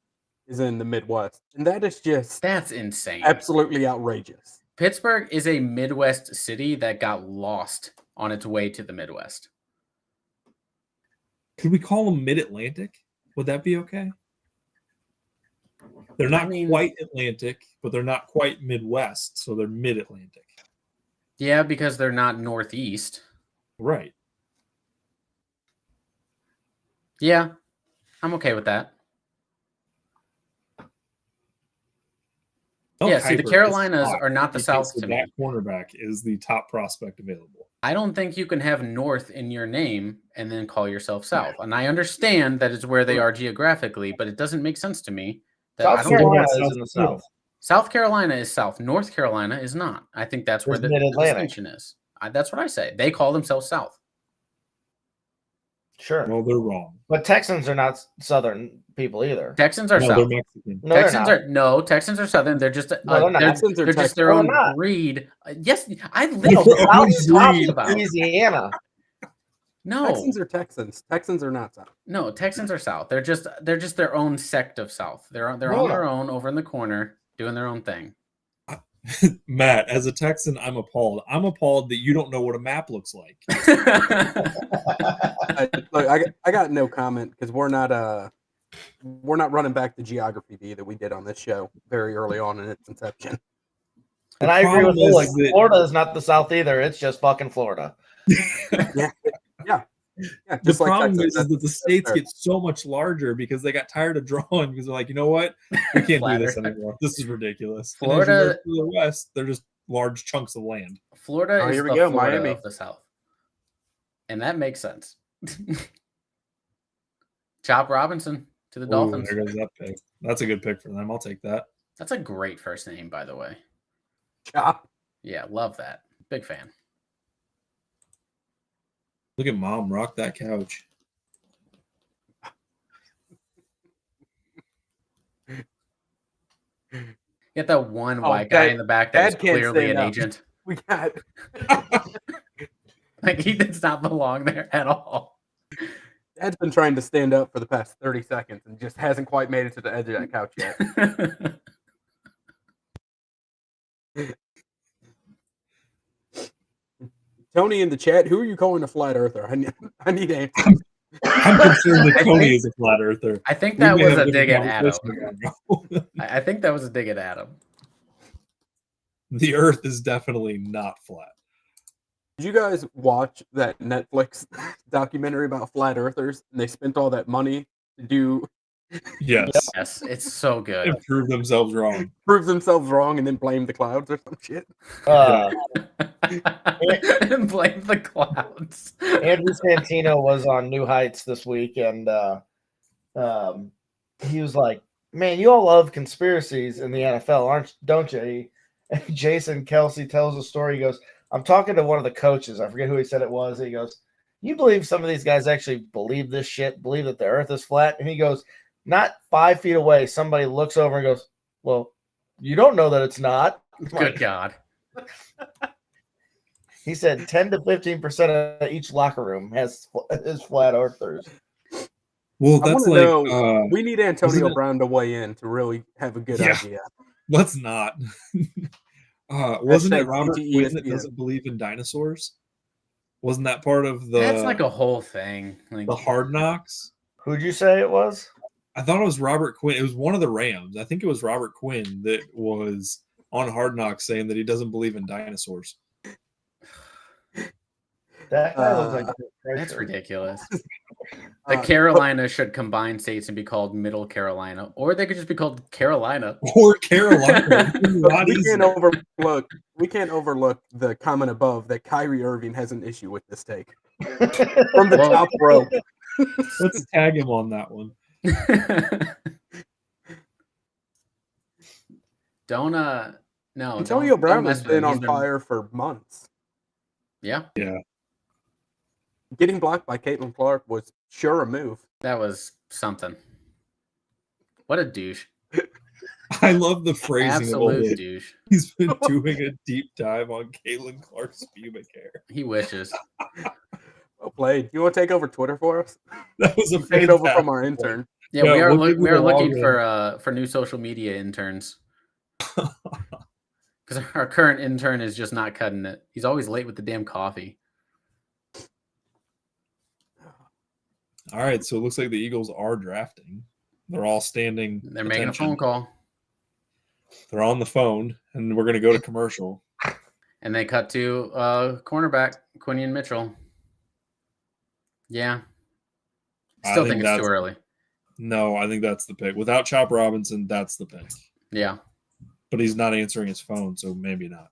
is in the Midwest, and that is just That's insane. absolutely outrageous. Pittsburgh is a Midwest city that got lost on its way to the Midwest. Could we call them Mid-Atlantic? Would that be okay? They're not quite Atlantic, but they're not quite Midwest, so they're Mid-Atlantic. Yeah, because they're not Northeast. Right. Yeah, I'm okay with that. Mel Yeah, see, the Kiper is Carolinas hot. are not the He South thinks to that me. That cornerback is the top prospect available. I don't think you can have North in your name and then call yourself South. And I understand that it's where they are geographically, but it doesn't make sense to me. That I South don't Carolina think- is in the South. South Carolina is South. North Carolina is not. I think that's where It's the Mid-Atlantic. distinction is. That's what I say. They call themselves South. Sure. Well, they're wrong. But Texans are not Southern people either. Texans are No, South. they're Mexican. No, they're Texans not. Texans are Southern. They're just No, they're not. Texans are they're just their No, own they're not. breed. Yes, I No, live the South is talking about. Louisiana. No, Texans are Texans. Texans are not South. no, Texans are South. They're just their own sect of South. They're No, on no. their own over in the corner doing their own thing. Matt, as a Texan, I'm appalled. I'm appalled that you don't know what a map looks like. Look, I got no comment because we're not running back the geography bee that we did on this show very early on in its inception. And The I agree with problem Oleg. is that- Florida is not the South either. It's just fucking Florida. Yeah, The just like problem Texas, is that the states fair. get so much larger because they got tired of drawing because they're like, you know what? We can't do this Flatter. anymore. This is ridiculous. And Florida- as you move to the west, they're just large chunks of land. Florida Oh, is here we the go, Florida Miami. of the South. And that makes sense. Chop Robinson to the Ooh, Dolphins. there goes that pick. That's a good pick for them. I'll take that. That's a great first name, by the way. Chop. Yeah, love that. Big fan. Look at mom rock that couch. Get that one Oh, white guy Dad- in the back that is Dad can't clearly stand an up. agent. We got Like he does not belong there at all. Dad's been trying to stand up for the past 30 seconds and just hasn't quite made it to the edge of that couch yet. Tony in the chat, who are you calling a flat earther? I need answers. I'm concerned that I Tony think- is a flat earther. I think We that may was have a different dig at Adam. conversations about it. I think that was a dig at Adam. The earth is definitely not flat. Did you guys watch that Netflix documentary about flat earthers? And they spent all that money to do Yes. Yes, it's so good. And prove themselves wrong. prove themselves wrong and then blame the clouds or some shit. And blame the clouds. Andrew Santino was on New Heights this week, and he was like, "Man, you all love conspiracies in the NFL, don't you?" And Jason Kelsey tells a story. He goes, "I'm talking to one of the coaches. I forget who he said it was. He goes, you believe some of these guys actually believe this shit? Believe that the Earth is flat?" And he goes, "Not 5 feet away, somebody looks over and goes, well, you don't know that it's not." Good God. He said 10 to 15% of each locker room is flat earthers. Well, I that's want to like know. We need Antonio isn't it- Brown to weigh in to really have a good Yeah. idea. let's not. Wasn't it Hashtag Robert CTE Quinn that ESPN. doesn't believe in dinosaurs? Wasn't that part of the That's like a whole thing. Like, the Hard Knocks? Who'd you say it was? I thought it was Robert Quinn. It was one of the Rams. I think it was Robert Quinn that was on Hard Knocks saying that he doesn't believe in dinosaurs. That guy looks like that's ridiculous. Uh, The Carolina should combine states and be called Middle Carolina, or they could just be called Carolina. Or Carolina. but Not we can't easier. overlook the comment above that Kyrie Irving has an issue with this take from the Well- top row. Let's tag him on that one. Don't no. Antonio don't Brown mess has with him. been He's on fire for months. Yeah, Getting blocked by Caitlin Clark was sure a move. that was something. What a douche! I love the phrasing of Absolute it. douche. He's been doing a deep dive on Caitlin Clark's pubic hair. He wishes. Well played. You want to take over Twitter for us? That was a Take it over fantastic from our point. intern. Yeah, Yeah, we are we'll give you we are the looking login. for new social media interns. Because our current intern is just not cutting it. He's always late with the damn coffee. All right, so it looks like the Eagles are drafting. They're all standing. They're making a attention. phone call, They're on the phone, and we're going to go to commercial. and they cut to cornerback Quinion Mitchell. Yeah, I still think think it's too that's- early. No, I think that's the pick. Without Chop Robinson, that's the pick. Yeah, But he's not answering his phone, so maybe not.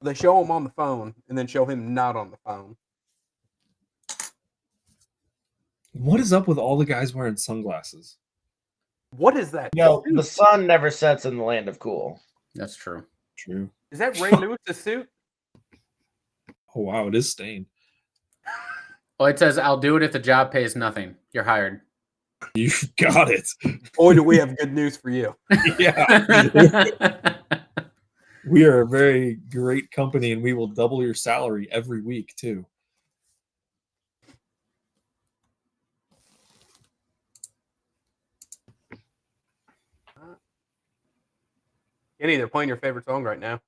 They show him on the phone and then show him not on the phone. What is up with all the guys wearing sunglasses? What is that? No, suit? the sun never sets in the land of cool. that's true. True. Is that Ray Lewis' suit? Oh, wow, it is stained. Oh, it says, "I'll do it if the job pays nothing. You're hired." You got it. Boy, do we have good news for you. Yeah. We are a very great company, and we will double your salary every week, too. Kenny, they're playing your favorite song right now.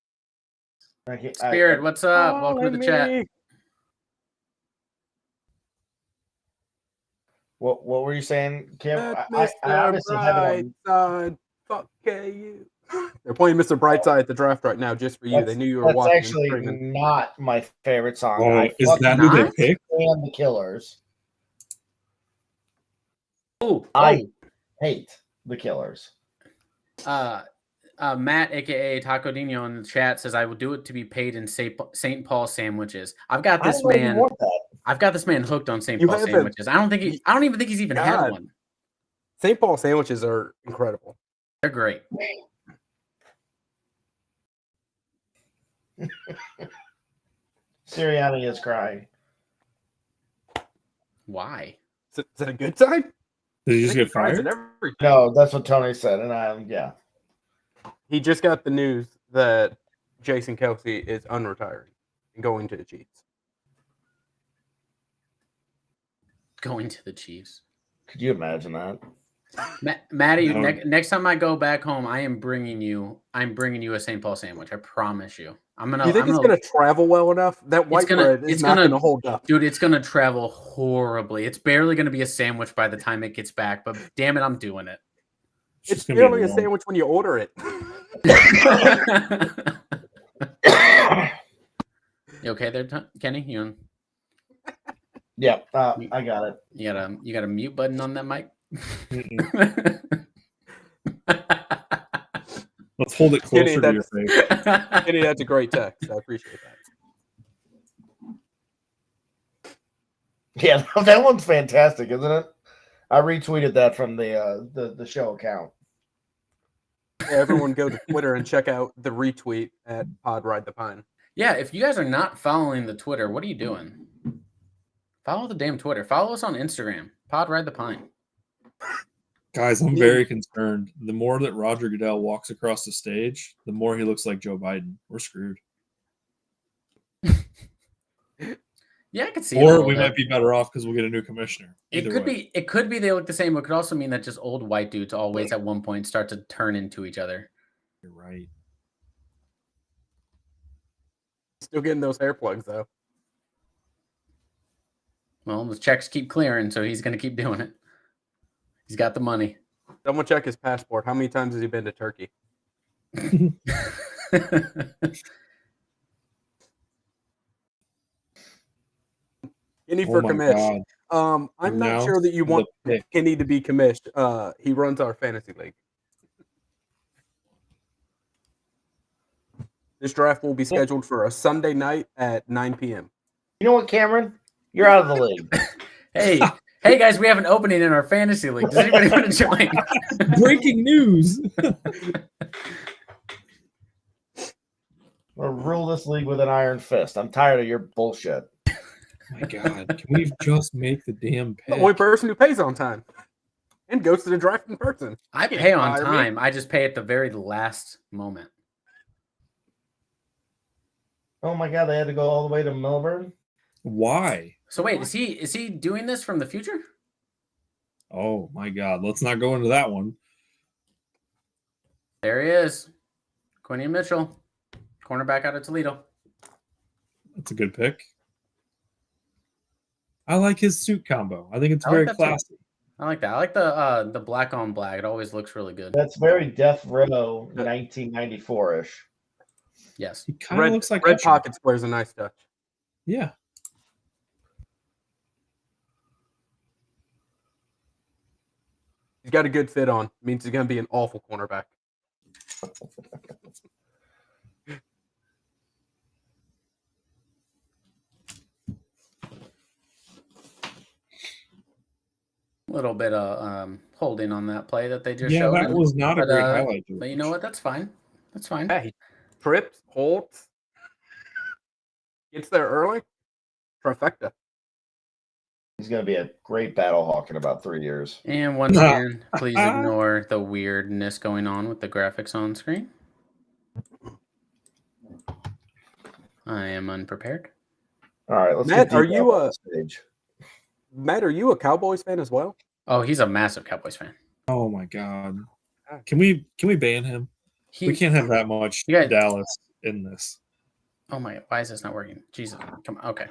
Spirit, what's up? Welcome to the chat. What were you saying, Kim? I Mr. obviously have it on. Brightside, fuck you. They're playing Mr. Brightside at the draft right now just for you. They knew you were That's watching and actually streaming. not my favorite song. Oh, I is fucking that who they not? picked? and the Killers. Oh, I hate the Killers. Matt, aka Taco Dino, in the chat says, "I will do it to be paid in St. Paul sandwiches." I've got this I don't even man. want that. I've got this man hooked on St. You Paul haven't- sandwiches. I don't even think he's even had God. one. St. Paul sandwiches are incredible. They're great. Sirianni is crying. Why? Is that a good sign? Did he just get Cries fired? and everything. No, that's what Tony said, and yeah. He just got the news that Jason Kelsey is unretiring and going to the Chiefs. Going to the Chiefs. Could you imagine that? Maddie, No. next time I go back home, I'm bringing you a St. Paul sandwich. I promise you. Do you think it's going to travel well enough? That white bread is not going to hold up. Dude, it's going to travel horribly. It's barely going to be a sandwich by the time it gets back, but damn it, I'm doing it. It's just gonna be barely a warm. sandwich when you order it. You okay there, Kenny? You Yeah, I got it. got a mute button on that mic? Let's hold it closer Kenny, to your face. Kenny, that's a great text. I appreciate that. Yeah, that one's fantastic, isn't it? I retweeted that from the show account. Yeah, everyone go to Twitter and check out the retweet at Pod Ride the Pine. Yeah, if you guys are not following the Twitter, what are you doing? Follow the damn Twitter. Follow us on Instagram. Pod Ride the Pine. Guys, I'm very concerned. The more that Roger Goodell walks across the stage, the more he looks like Joe Biden. We're screwed. Yeah, I could see. Or we might be better off because we'll get a new commissioner. It Either could way. be. It could be they look the same. But it could also mean that just old white dudes always at one point start to turn into each other. You're right. Still getting those hair plugs though. Well, the checks keep clearing, so he's going to keep doing it. He's got the money. Someone check his passport. How many times has he been to Turkey? Kenny for my commish. God. I'm not Now sure that you want the pick. Kenny to be commissioned. He runs our fantasy league. This draft will be scheduled for a Sunday night at 9 p.m. You know what, Cameron? You're out of the league. Hey guys, we have an opening in our fantasy league. Does anybody want to join? Breaking news. We'll rule this league with an iron fist. I'm tired of your bullshit. My God. Can we just make the damn The pick? only person who pays on time and goes to the draft in person. I pay on Fire me. time. I just pay at the very last moment. Oh my God, they had to go all the way to Melbourne? Why? So wait, is he doing this from the future? Oh my God. Let's not go into that one. There he is. Quinion Mitchell, cornerback out of Toledo. That's a good pick. I like his suit combo. I think it's I like very that too. classy. I like that. I like the black on black. It always looks really good. That's very Death Row 1994-ish. Yes. He kind of Red, looks like red Usher. pocket square is a nice touch. Yeah. He's got a good fit on. Means he's going to be an awful cornerback. Little bit of holding on that play that they just Yeah, showed. that was not a but, great highlight. But you know what? That's fine. That's fine. Hey, trips, holds, gets there early. Trifecta. He's going to be a great battle hawk in about 3 years. And once again, please ignore the weirdness going on with the graphics on screen. I am unprepared. All right, let's Matt, get are deep you on the stage. Matt, are you a Cowboys fan as well? Oh, he's a massive Cowboys fan. Oh my God. Can we ban him? He, We can't have that much You guys- Dallas in this. Oh my! Why is this not working? Jesus! Come on. Okay,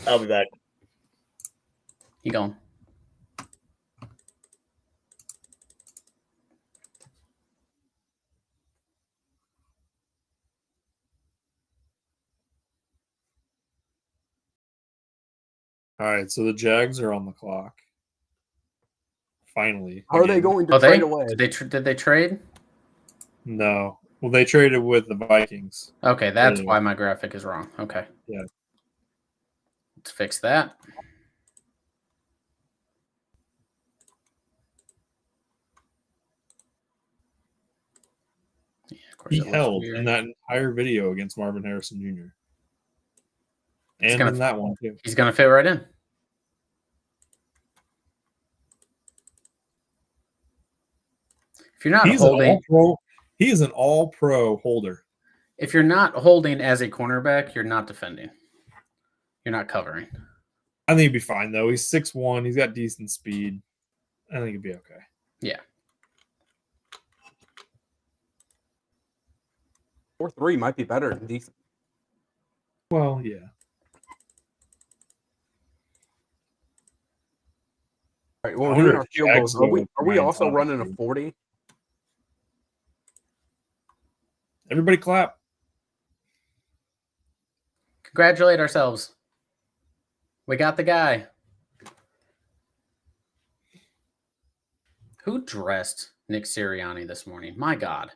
I'll be back. you going? All right, so the Jags are on the clock. Finally. Are they again. going to Oh, trade away? did they trade? No. Well, they traded with the Vikings. Okay, that's Anyway. why my graphic is wrong. Okay. Yeah. Let's fix that. Yeah, of course He it looks held weird. in that entire video against Marvin Harrison Jr. It's And gonna- in that one too. He's gonna fit right in. If you're not He's holding, an all-pro. He is an all-pro holder. if you're not holding as a cornerback, you're not defending. You're not covering. I think he'd be fine though. He's 6'1". He's got decent speed. I think he'd be okay. Yeah. 4-3 might be better than decent. Well, yeah. All right, well, I we're wonder doing our if field Jags goals. go Are we with are we Brian also Thomas, running a dude. 40? Everybody clap. Congratulate ourselves. We got the guy. Who dressed Nick Sirianni this morning? My God.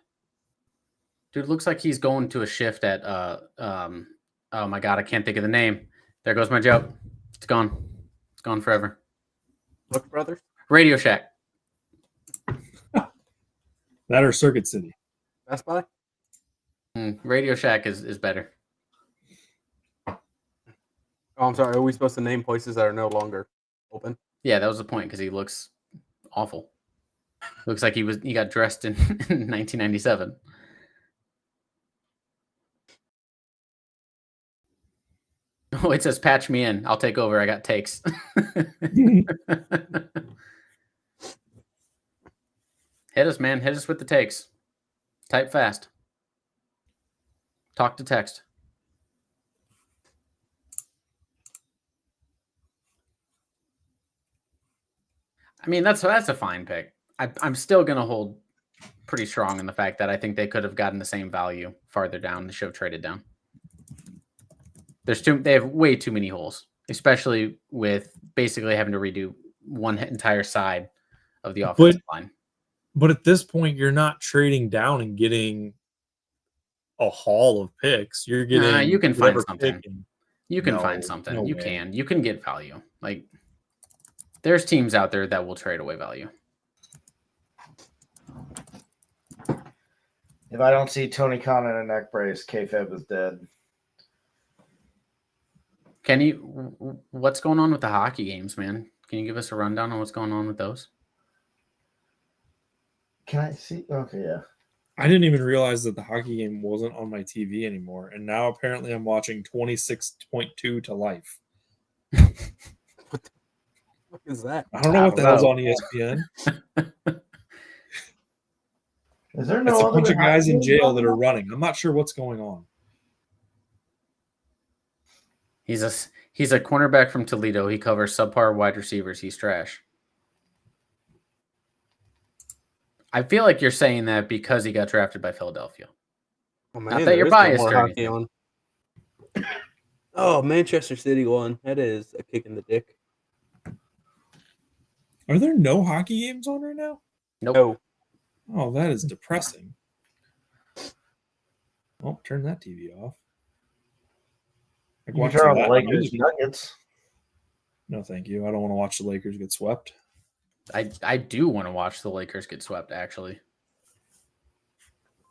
Dude, looks like he's going to a shift at oh my God, I can't think of the name. There goes my joke. It's gone. It's gone forever. Look, brothers. Radio Shack. That or Circuit City. Best Buy. Radio Shack is better. Oh, I'm sorry. Are we supposed to name places that are no longer open? Yeah, that was the point because he looks awful. Looks like he got dressed in 1997. Oh, it says patch me in. I'll take over. I got takes. Hit us, man. Hit us with the takes. Type fast. Talk to text. I mean, that's a fine pick. I'm still going to hold pretty strong in the fact that I think they could have gotten the same value farther down. They should have traded down. They have way too many holes, especially with basically having to redo one entire side of the offensive line. But at this point, you're not trading down and getting a haul of picks. You're getting you can find whatever something. pick and- You can No, find something. no You way. You can get value. Like there's teams out there that will trade away value. If I don't see Tony Khan in a neck brace, kayfabe is dead. Can you? What's going on with the hockey games, man? Can you give us a rundown on what's going on with those? Can I see? Okay, yeah. I didn't even realize that the hockey game wasn't on my TV anymore. And now apparently I'm watching 26.2 to life. What is that? I don't know what the I don't hell's know. on ESPN. Is there It's no a other bunch of guys in hockey jail games that on? are running. I'm not sure what's going on. He's a cornerback from Toledo. He covers subpar wide receivers. He's trash. I feel like you're saying that because he got drafted by Philadelphia. Oh, Not man, that there you're is no biased more or hockey on. Oh, Manchester City won. That is a kick in the dick. Are there no hockey games on right now? Nope. No. Oh, that is depressing. Oh, turn that TV off. I You can watch turn on that the Lakers music. Nuggets. No, thank you. I don't want to watch the Lakers get swept. I do want to watch the Lakers get swept, actually.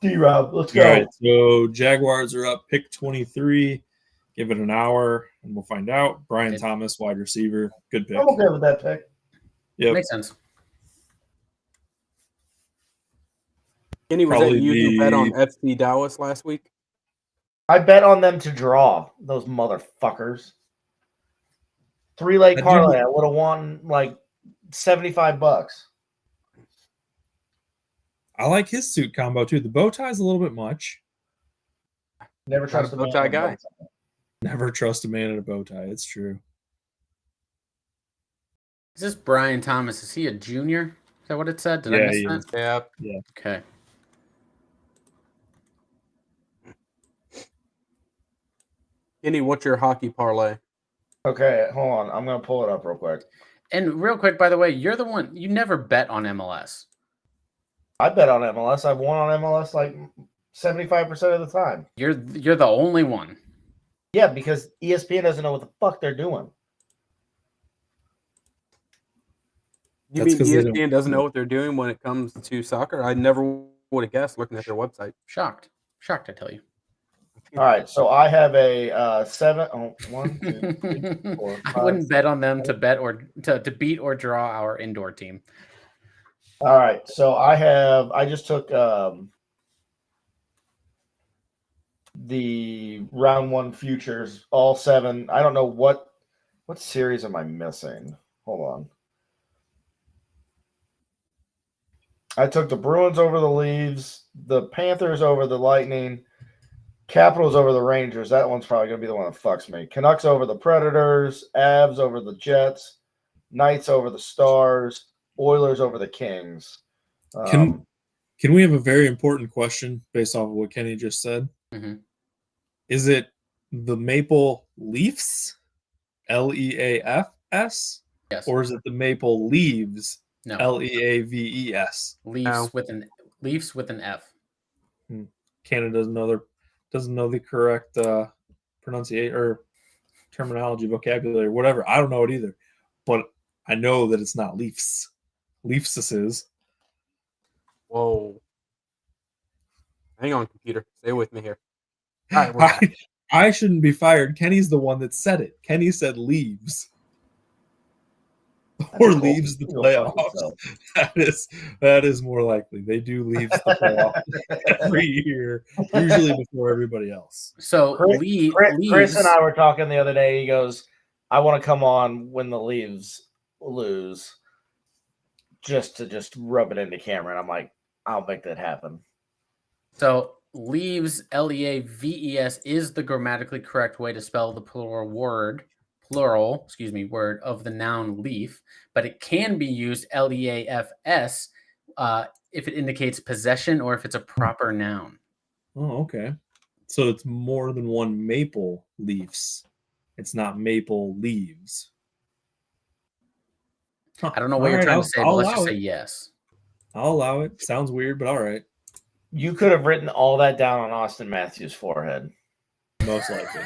D-Rob, let's All go. right, so Jaguars are up, pick 23. Give it an hour, and we'll find out. Brian Okay. Thomas, wide receiver. Good pick. I'm okay with that pick. Yep. Makes sense. Kenny, was Probably that you who bet on the- FC Dallas last week? I bet on them to draw, those motherfuckers. 3-leg I do- parlay. I would have won like $75. I like his suit combo too. The bow tie's a little bit much. Never trust a a bow man tie with a guy. bow tie. Never trust a man in a bow tie. It's true. Is this Brian Thomas? Is he a junior? Is that what it said? Did I miss he that? is. Yeah. Okay. Kenny, what's your hockey parlay? Okay, hold on. I'm gonna pull it up real quick. And real quick, by the way, you're the one you never bet on MLS. I bet on MLS. I've won on MLS like 75% of the time. You're the only one. Yeah, because ESPN doesn't know what the fuck they're doing. You That's mean 'cause they don't- ESPN doesn't know what they're doing when it comes to soccer? I never would have guessed looking at their website. Shocked, I tell you. All right, so I have a 7. Oh, 1, 2, 3, 4, 5. I wouldn't bet on them to bet or to beat or draw our indoor team. All right, so I just took the round 1 futures, all 7. I don't know what series am I missing. Hold on. I took the Bruins over the Leafs, the Panthers over the Lightning, Capitals over the Rangers. That one's probably going to be the one that fucks me. Canucks over the Predators, Avs over the Jets, Knights over the Stars, Oilers over the Kings. Can we have a very important question based off of what Kenny just said? Mhm. Is it the Maple Leafs, Leafs, Yes. or is it the Maple Leaves, No. Leaves? Leafs No. with an F. Canada doesn't know the correct pronunciation or terminology, vocabulary, whatever. I don't know it either, but I know that it's not Leafs. Leafs is. Whoa. Hang on, computer. Stay with me here. All right, we're back. I shouldn't be fired. Kenny's the one that said it. Kenny said leaves. Or leaves the playoffs. That is more likely. They do leave the playoffs every year, usually before everybody else. So Chris Leaves and I were talking the other day. He goes, I want to come on when the Leaves lose just to rub it into camera. And I'm like, I'll make that happen. So Leaves, Leaves, is the grammatically correct way to spell the plural word of the noun leaf, but it can be used Leafs if it indicates possession or if it's a proper noun. Oh, okay. So it's more than one maple leaves. It's not maple leaves. I don't know what you're trying to say, but let's just say yes. I'll allow it. Sounds weird, but all right. You could have written all that down on Austin Matthews' forehead. Most likely.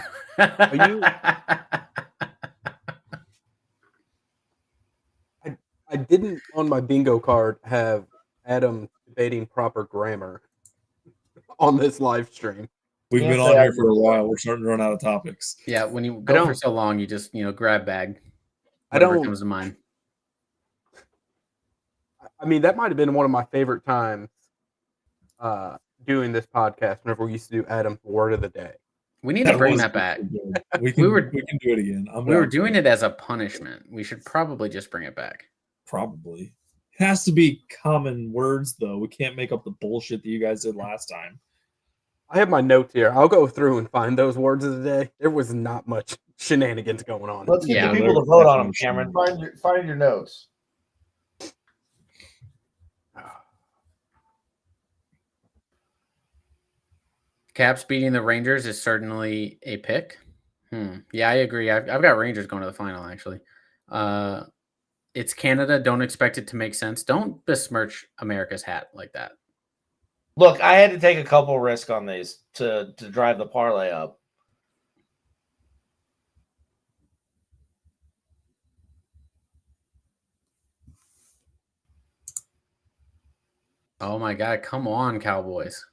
I didn't on my bingo card have Adam debating proper grammar on this live stream. We've been on here for a while. We're starting to run out of topics. Yeah, when you go for so long, you just grab bag. Whatever comes to mind. I mean, that might have been one of my favorite times doing this podcast. Whenever we used to do Adam's word of the day, we need to bring that back. We can do it again. We were doing it as a punishment. We should probably just bring it back. Probably. It has to be common words, though. We can't make up the bullshit that you guys did last time. I have my notes here. I'll go through and find those words of the day. There was not much shenanigans going on. Let's get the people to vote on them, Cameron. Find your notes. Caps beating the Rangers is certainly a pick. Yeah, I agree. I've got Rangers going to the final, actually. It's Canada. Don't expect it to make sense. Don't besmirch America's hat like that. Look, I had to take a couple risks on these to drive the parlay up. Oh, my God. Come on, Cowboys.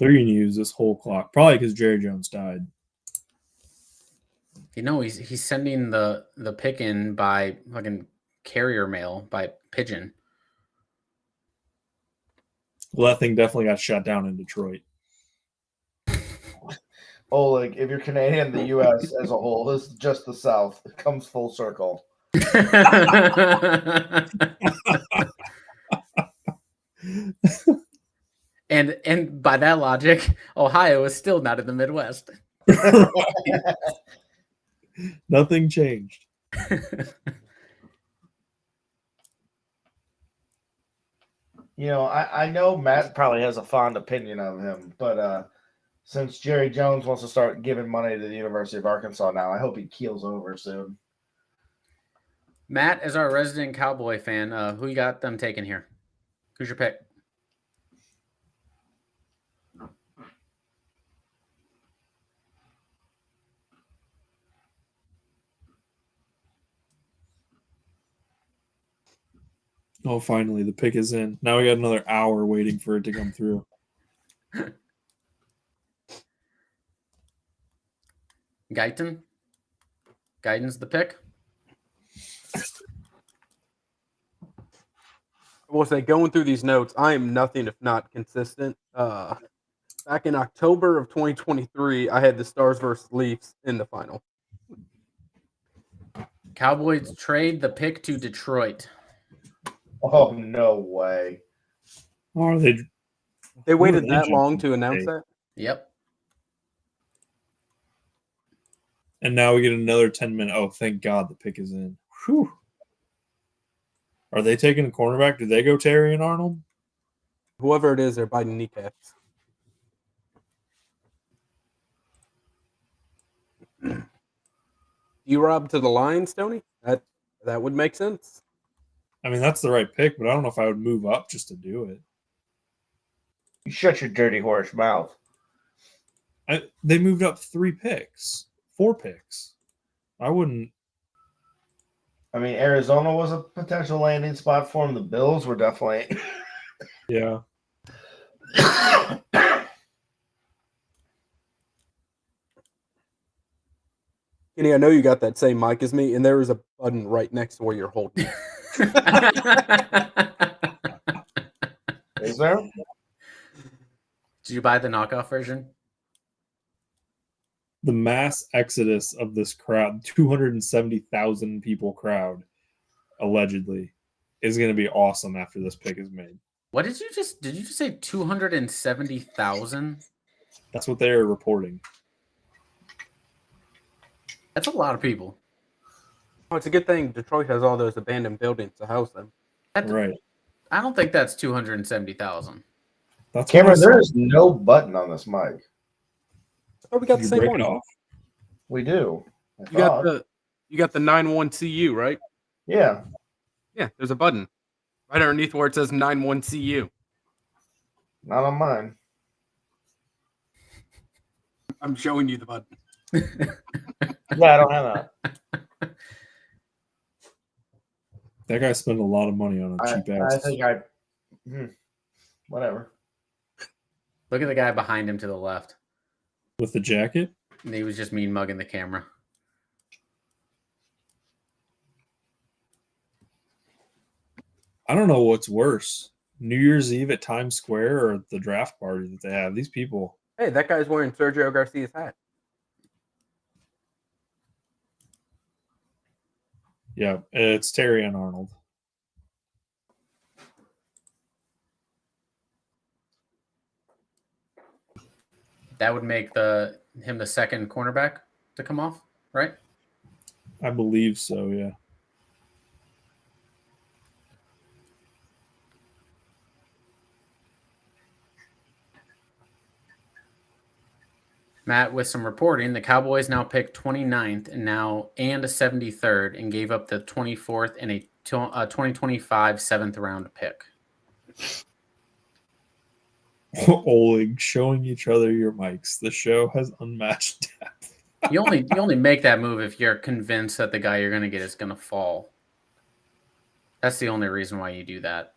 They're going to use this whole clock. Probably because Jerry Jones died. He's sending the pick in by fucking carrier mail, by pigeon. Well, that thing definitely got shut down in Detroit. Oh, like if you're Canadian, the U.S. as a whole, this is just the South. It comes full circle. And by that logic, Ohio is still not in the Midwest. Nothing changed. I know Matt probably has a fond opinion of him, but since Jerry Jones wants to start giving money to the University of Arkansas now, I hope he keels over soon. Matt, as our resident Cowboy fan, who you got them taking here? Who's your pick? Oh, finally, the pick is in. Now we got another hour waiting for it to come through. Guyton? Guyton's the pick? I will say, going through these notes, I am nothing if not consistent. Back in October of 2023, I had the Stars versus Leafs in the final. Cowboys trade the pick to Detroit. Oh, no way. Are they? They waited they that long jumping to announce today? that? Yep. And now we get another 10-minute. Oh, thank God the pick is in. Whew. Are they taking a cornerback? Do they go Terry and Arnold? Whoever it is, they're biting kneecaps. D-Rob to the Lions, Tony? That would make sense. I mean, that's the right pick, but I don't know if I would move up just to do it. You shut your dirty horse mouth. They moved up 4 picks. I wouldn't. I mean, Arizona was a potential landing spot for him. The Bills were definitely. Yeah. Kenny, I know you got that same mic as me, and there is a button right next to where you're holding it. Is there? Did you buy the knockoff version? The mass exodus of this crowd, 270,000 people crowd, allegedly, is going to be awesome after this pick is made. What did you just say 270,000? That's what they are reporting. That's a lot of people. Oh, it's a good thing Detroit has all those abandoned buildings to house them. Right. I don't think that's 270,000. That's Cameron, there is no button on this mic. Oh, we got the you same break one. it off. We do. You got the 91CU, right? Yeah. Yeah, there's a button right underneath where it says 91CU. Not on mine. I'm showing you the button. Yeah, I don't have that. That guy spent a lot of money on a cheap I ass. think whatever. Look at the guy behind him to the left. With the jacket? And he was just mean mugging the camera. I don't know what's worse. New Year's Eve at Times Square or the draft party that they have. These people. Hey, that guy's wearing Sergio Garcia's hat. Yeah, it's Terry and Arnold. That would make him the second cornerback to come off, right? I believe so, yeah. Matt, with some reporting, the Cowboys now picked 29th and a 73rd and gave up the 24th and a 2025 7th round pick. Oleg showing each other your mics. The show has unmatched depth. You only make that move if you're convinced that the guy you're going to get is going to fall. That's the only reason why you do that.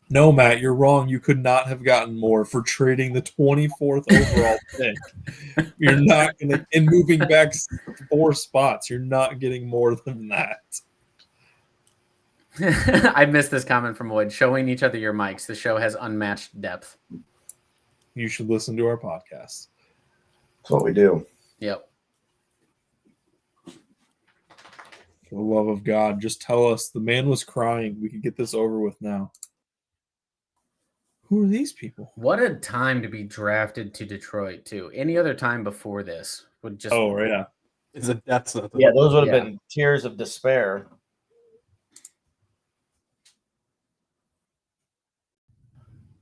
No, Matt, you're wrong. You could not have gotten more for trading the 24th overall pick. You're not going to, and moving back 4 spots, you're not getting more than that. I missed this comment from Wood. Showing each other your mics. The show has unmatched depth. You should listen to our podcast. That's what we do. Yep. For the love of God, just tell us the man was crying. We could get this over with now. Who are these people? What a time to be drafted to Detroit, too. Any other time before this would just. Oh, right. Yeah. It's a death sentence. Yeah, those would have been tears of despair.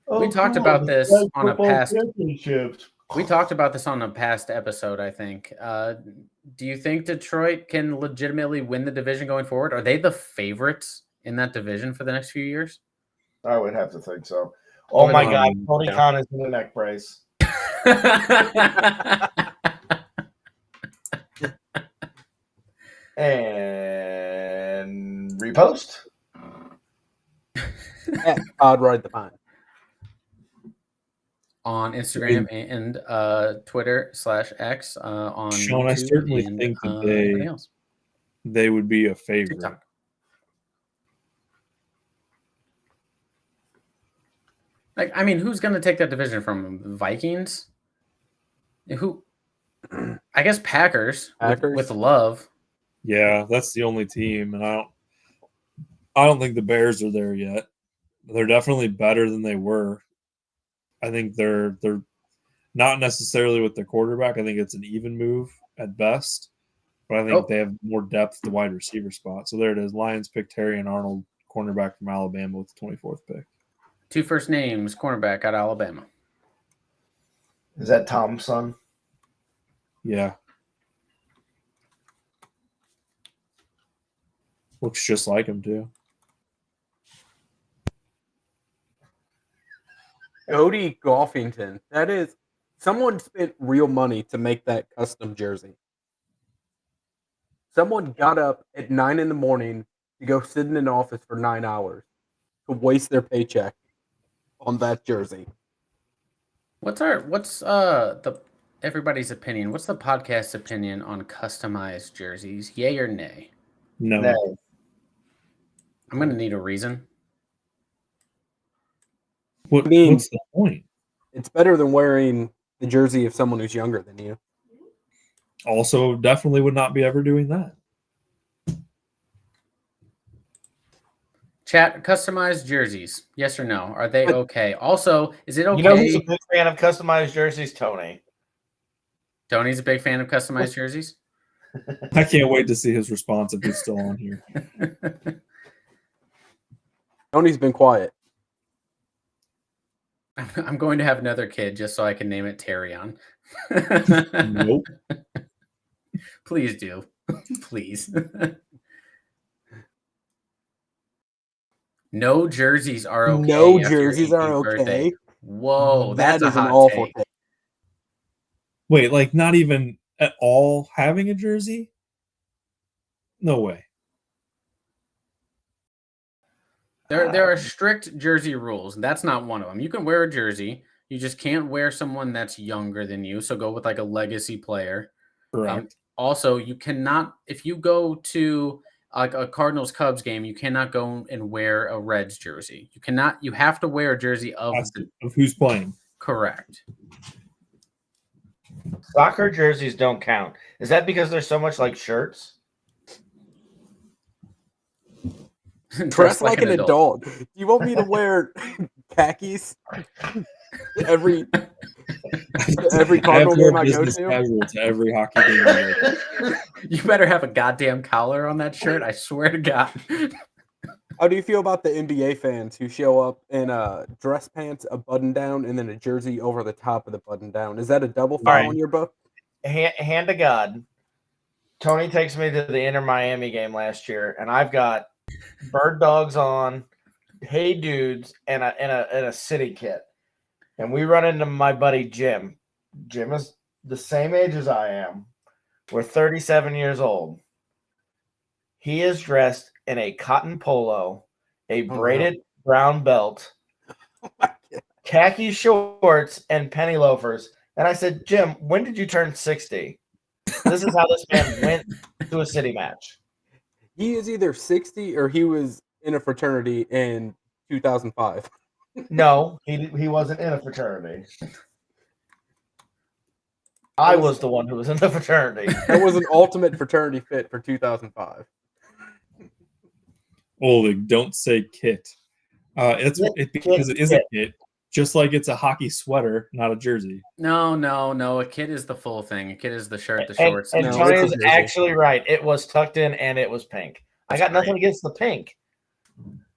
We talked about this on a past. Championships. We talked about this on a past episode, I think. Do you think Detroit can legitimately win the division going forward? Are they the favorites in that division for the next few years? I would have to think so. Oh my God, Tony yeah. Khan is in the neck brace. And repost. I'd ride the pine. On Instagram and Twitter/X on Sean, I YouTube certainly and, think that everything else. they would be a favorite. TikTok. Like, I mean, who's going to take that division from them? Vikings? Who? I guess Packers. Packers? With love. Yeah, that's the only team, and I don't think the Bears are there yet. They're definitely better than they were. I think they're not necessarily with their quarterback. I think it's an even move at best, but I think they have more depth at the wide receiver spot. So there it is. Lions pick Terrion Arnold, cornerback from Alabama, with the 24th pick. 2 first names, cornerback out of Alabama. Is that Tom's son? Yeah. Looks just like him, too. Cody Goffington. That is, someone spent real money to make that custom jersey. Someone got up at 9 in the morning to go sit in an office for 9 hours to waste their paycheck on that jersey. What's the everybody's opinion? What's the podcast's opinion on customized jerseys? Yay or nay? No. No. I'm going to need a reason. What's the point? It's better than wearing the jersey of someone who's younger than you. Also, definitely would not be ever doing that. Chat, customized jerseys. Yes or no? Are they okay? Also, is it okay? You know who's a big fan of customized jerseys? Tony. Tony's a big fan of customized jerseys? I can't wait to see his response if he's still on here. Tony's been quiet. I'm going to have another kid just so I can name it Terrion. Nope. Please do. Please. No jerseys are okay. No after your jerseys are 18th okay. birthday. Whoa, that's That a is an hot awful take. take. Wait, like not even at all having a jersey? No way. There are strict jersey rules. That's not one of them. You can wear a jersey. You just can't wear someone that's younger than you. So go with like a legacy player. Correct. Also, you cannot, if you go to like a Cardinals Cubs game, you cannot go and wear a Reds jersey. You have to wear a jersey of who's playing. Correct. Soccer jerseys don't count. Is that because they're so much like shirts? Dress like an adult. Do you want me to wear khakis every Cardinal game I go to every hockey game. You better have a goddamn collar on that shirt. I swear to God. How do you feel about the NBA fans who show up in dress pants, a button down, and then a jersey over the top of the button down? Is that a double foul in your book? Hand to God. Tony takes me to the Inter Miami game last year, and I've got bird dogs on, hey dudes, and a city kit. And we run into my buddy Jim. Jim is the same age as I am. We're 37 years old. He is dressed in a cotton polo, a braided brown belt, khaki shorts, and penny loafers. And I said, Jim, when did you turn 60? This is how this man went to a city match. He is either 60 or he was in a fraternity in 2005. No, he wasn't in a fraternity. I was the one who was in the fraternity. That was an ultimate fraternity fit for 2005. Holy, don't say kit. Because it is a kit, just like it's a hockey sweater, not a jersey. No. A kit is the full thing. A kit is the shirt, the shorts. And no, Tony is actually right. It was tucked in and it was pink. I got nothing against the pink.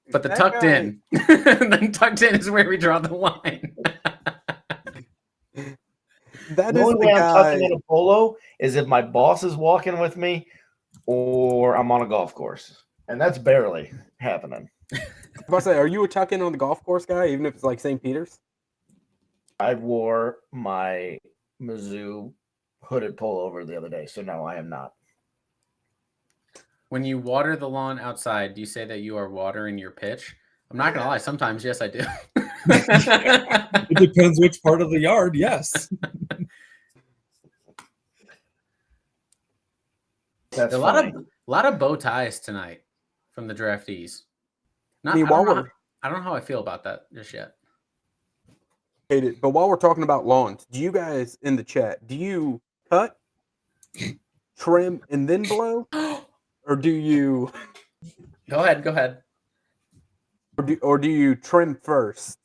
But the tucked in. Then tucked in is where we draw the line. That The is only the way I'm tucking guy. in a polo is if my boss is walking with me or I'm on a golf course. And that's barely happening. If I say, are you a tuck in on the golf course guy, even if it's like St. Peter's? I wore my Mizzou hooded pullover the other day, so no, I am not. When you water the lawn outside, do you say that you are watering your pitch? I'm not gonna lie. Sometimes, yes, I do. It depends which part of the yard. Yes. That's a funny. lot of bow ties tonight from the draftees. I mean, I don't know how I feel about that just yet. hate it. But while we're talking about lawns, do you guys in the chat, do you cut, trim, and then blow? Or do you Go ahead. or do you trim first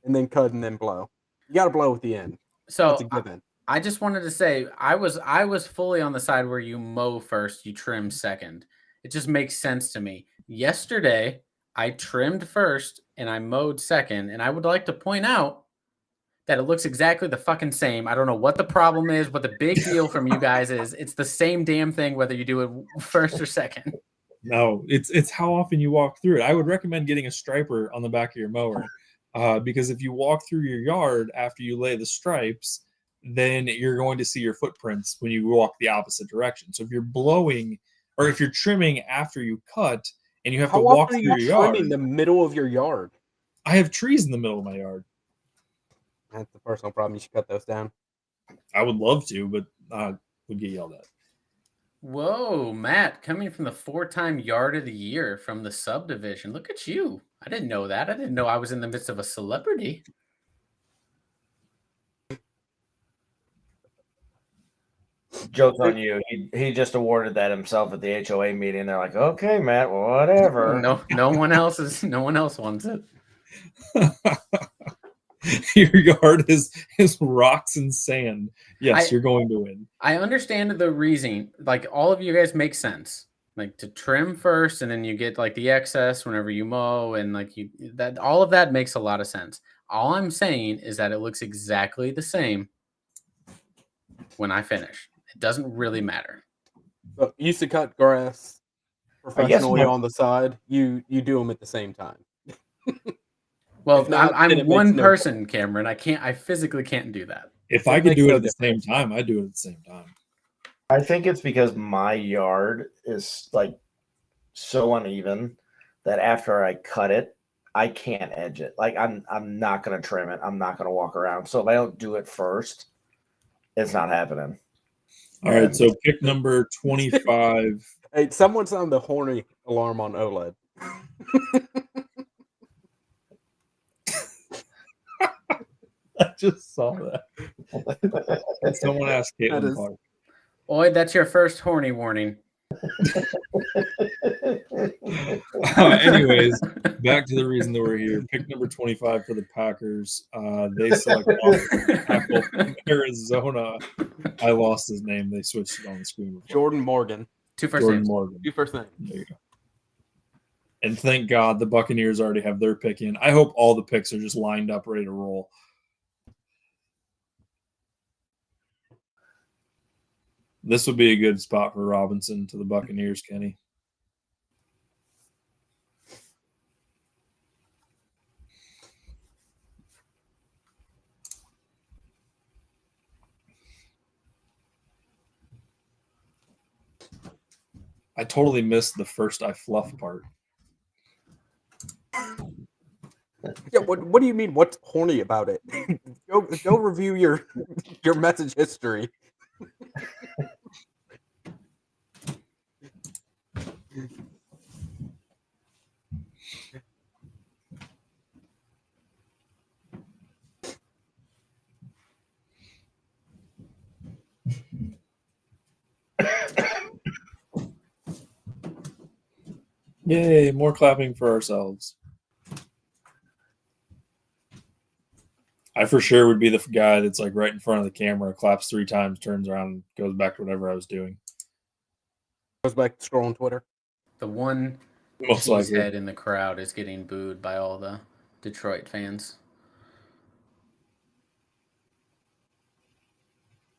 and then cut and then blow? You gotta blow at the end. So That's a given. I just wanted to say I was fully on the side where you mow first, you trim second. It just makes sense to me. Yesterday, I trimmed first and I mowed second, and I would like to point out that it looks exactly the fucking same. I don't know what the problem is, but the big deal from you guys is it's the same damn thing whether you do it first or second. No, it's how often you walk through it. I would recommend getting a striper on the back of your mower, because if you walk through your yard after you lay the stripes, then you're going to see your footprints when you walk the opposite direction. So if you're blowing or if you're trimming after you cut and you have to How walk often are through you your trimming yard, the middle of your yard? I have trees in the middle of my yard. That's the personal problem. You should cut those down. I would love to, but I would get yelled at. Whoa, Matt, coming from the 4-time yard of the year from the subdivision. Look at you. I didn't know that. I didn't know I was in the midst of a celebrity. Joke's on you. He just awarded that himself at the HOA meeting. They're like, okay, Matt, whatever. No one else wants it. Your yard is rocks and sand. Yes, you're going to win. I understand the reason. Like all of you guys make sense. Like to trim first, and then you get like the excess whenever you mow, and like that all of that makes a lot of sense. All I'm saying is that it looks exactly the same when I finish. It doesn't really matter. So you used to cut grass professionally on the side. You do them at the same time. Well, not, I'm one person, Cameron. I physically can't do that. If I could do it at the same time, I'd do it at the same time. I think it's because my yard is like so uneven that after I cut it, I can't edge it. Like I'm not gonna trim it. I'm not gonna walk around. So if I don't do it first, it's not happening. All right, so pick number 25. Hey, someone sound the horny alarm on OLED. I just saw that. Someone asked Caitlin Clark. Boyd, that's your first horny warning. Anyways, back to the reason that we're here. Pick number 25 for the Packers. They select tackle from Arizona. I lost his name. They switched it on the screen before. Jordan Morgan. Two first Jordan names. Morgan. Two first names. There you go. And thank God the Buccaneers already have their pick in. I hope all the picks are just lined up, ready to roll. This would be a good spot for Robinson to the Buccaneers, Kenny. I totally missed the first I fluff part. Yeah, what do you mean? What's horny about it? go review your message history. Yay, more clapping for ourselves. I for sure would be the guy that's like right in front of the camera, claps 3 times, turns around, and goes back to whatever I was doing. Goes back to scrolling Twitter. The one Most likely. head in the crowd is getting booed by all the Detroit fans.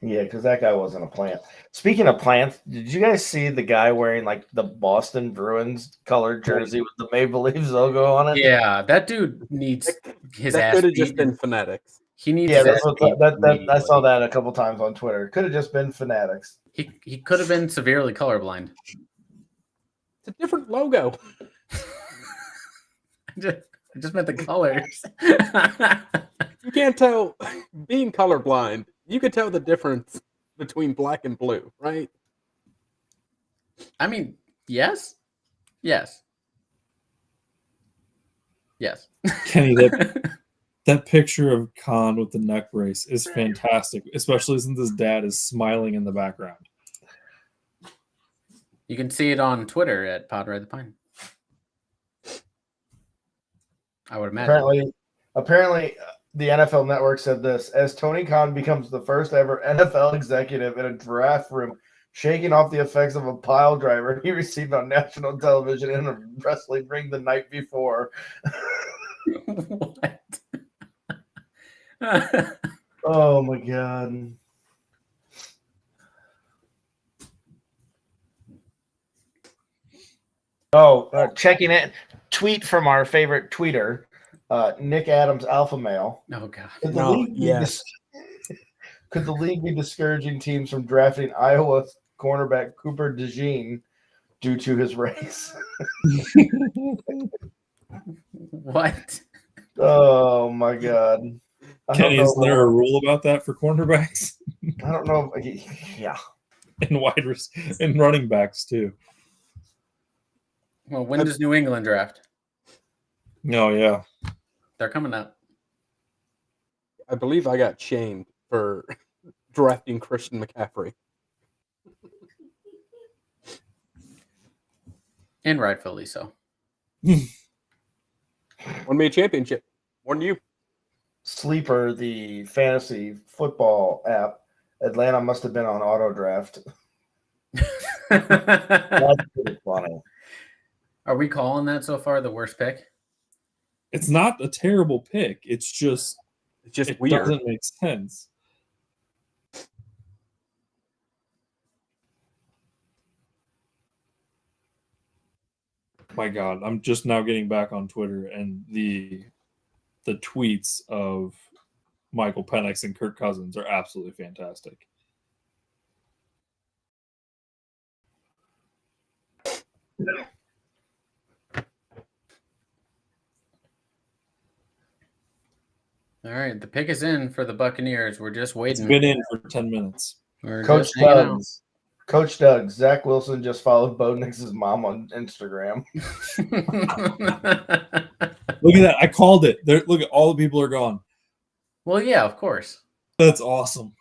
Yeah, because that guy wasn't a plant. Speaking of plants, did you guys see the guy wearing like the Boston Bruins colored jersey with the Maple Leafs logo on it? Yeah, that dude needs his That ass could have beat. just been Fanatics. He needs Yeah, his that's ass what beat I immediately. saw that a couple times on Twitter. Could have just been Fanatics. He could have been severely colorblind. It's a different logo. I just meant the colors. You can't tell. Being colorblind, you could tell the difference between black and blue, right? I mean, yes. Yes. Yes. Kenny, that picture of Khan with the neck brace is fantastic, especially since his dad is smiling in the background. You can see it on Twitter at Pod Ride the Pine. I would imagine. Apparently, the NFL Network said this: as Tony Khan becomes the first ever NFL executive in a draft room, shaking off the effects of a pile driver he received on national television in a wrestling ring the night before. What? Oh my god. Oh, checking it. Tweet from our favorite tweeter, Nick Adams, Alpha Male. Oh god. Could the league be discouraging teams from drafting Iowa cornerback Cooper DeJean due to his race? What? Oh my god. Kenny, is there a rule about that for cornerbacks? I don't know. Yeah. And running backs too. Well, when does New England draft? Oh yeah. They're coming up. I believe I got shamed for drafting Christian McCaffrey. And rightfully so. Won me a championship. More than you. Sleeper, the fantasy football app, Atlanta must have been on auto draft. That's pretty funny. Are we calling that so far the worst pick? It's not a terrible pick. It's just weird. Doesn't make sense. My God, I'm just now getting back on Twitter, and the tweets of Michael Penix and Kirk Cousins are absolutely fantastic. All right, the pick is in for the Buccaneers. We're just waiting. It's been in for 10 minutes. Coach Doug, Zach Wilson just followed Bo Nix's mom on Instagram. Look at that. I called it. Look at all the people are gone. Well, yeah, of course. That's awesome.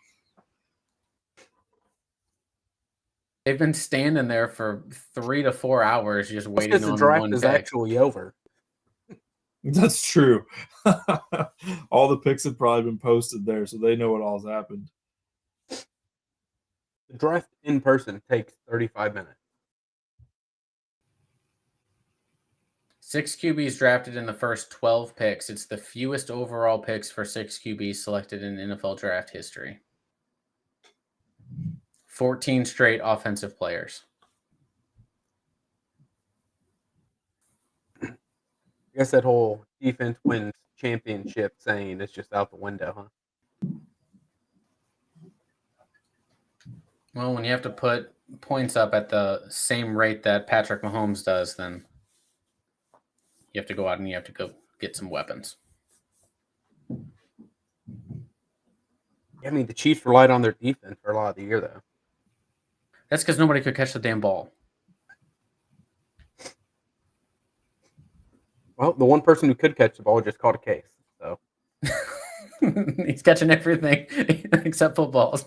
They've been standing there for 3 to 4 hours just waiting on the draft one is pick. actually over. That's true. All the picks have probably been posted there, so they know what all's happened. The draft in person takes 35 minutes. 6 QBs drafted in the first 12 picks. It's the fewest overall picks for 6 QBs selected in NFL draft history. 14 straight offensive players. I guess that whole defense wins championship saying is just out the window, huh? Well, when you have to put points up at the same rate that Patrick Mahomes does, then you have to go out and you have to go get some weapons. I mean, the Chiefs relied on their defense for a lot of the year, though. That's because nobody could catch the damn ball. Well, the one person who could catch the ball just caught a case. So he's catching everything except footballs.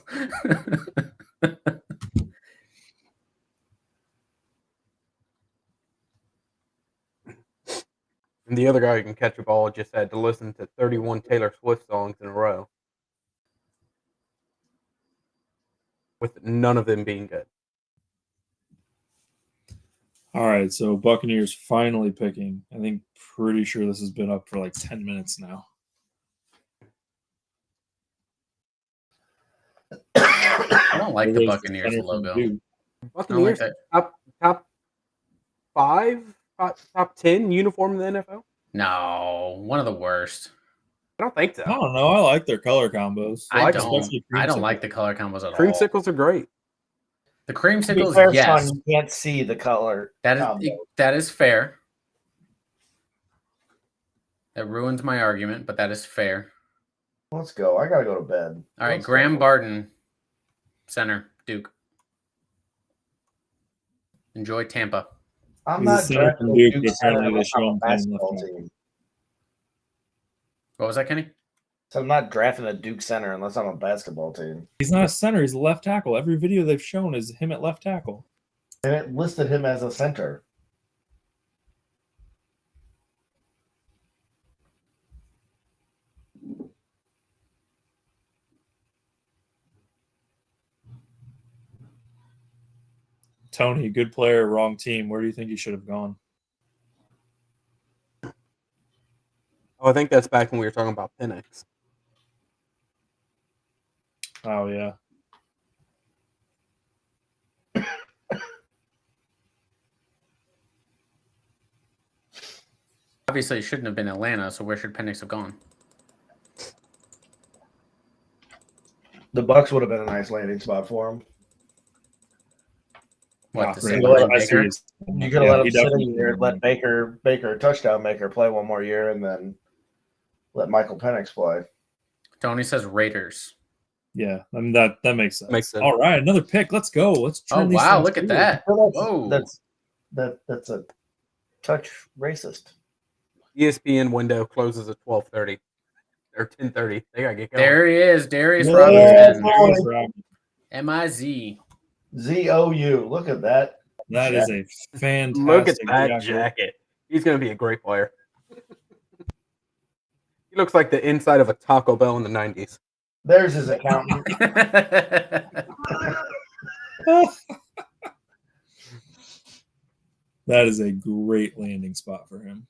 And the other guy who can catch a ball just had to listen to 31 Taylor Swift songs in a row, with none of them being good. All right, so Buccaneers finally picking. I think pretty sure this has been up for like 10 minutes now. don't like the Buccaneers logo. I don't like Buccaneers that. top 10 uniform in the NFL. No, one of the worst. I don't think so. I don't know. I like their color combos. I don't. especially I don't creamsicles. like the color combos at all. Creamsicles are great. The To be creamsicles, fair, yes, Sean, you can't see the color. that is fair. That ruins my argument, but that is fair. Let's go. I gotta go to bed. All right, Let's Graham go. Barton, center, Duke. Enjoy Tampa. I'm He's a not center drafting from Duke, Duke but center apparently they unless I'm show a him playing basketball left team. What was that, Kenny? So I'm not drafting a Duke center unless I'm a basketball team. He's not a center. He's a left tackle. Every video they've shown is him at left tackle. And it listed him as a center. Tony, good player, wrong team. Where do you think he should have gone? Oh, I think that's back when we were talking about Penix. Oh yeah. Obviously, it shouldn't have been Atlanta, so where should Penix have gone? The Bucks would have been a nice landing spot for him. What, Not the really. same with I see Baker? his- You could have Yeah, let he him sit definitely in here, could let have. Baker a touchdown maker, play one more year, and then let Michael Penix play. Tony says Raiders. Yeah, I mean, that makes sense. Makes sense. All right, another pick. Let's go. Let's Oh turn these wow, things look at forward. that! Well, Whoa, that's a touch racist. ESPN window closes at 12:30 or 10:30. They gotta get going. there he is, Darius Yeah. Robinson, Boy. MIZ. ZOU. Look at that. That is a fantastic. Look at that jacket. jacket. He's gonna be a great player. He looks like the inside of a Taco Bell in the 90s. There's his accountant. That is a great landing spot for him.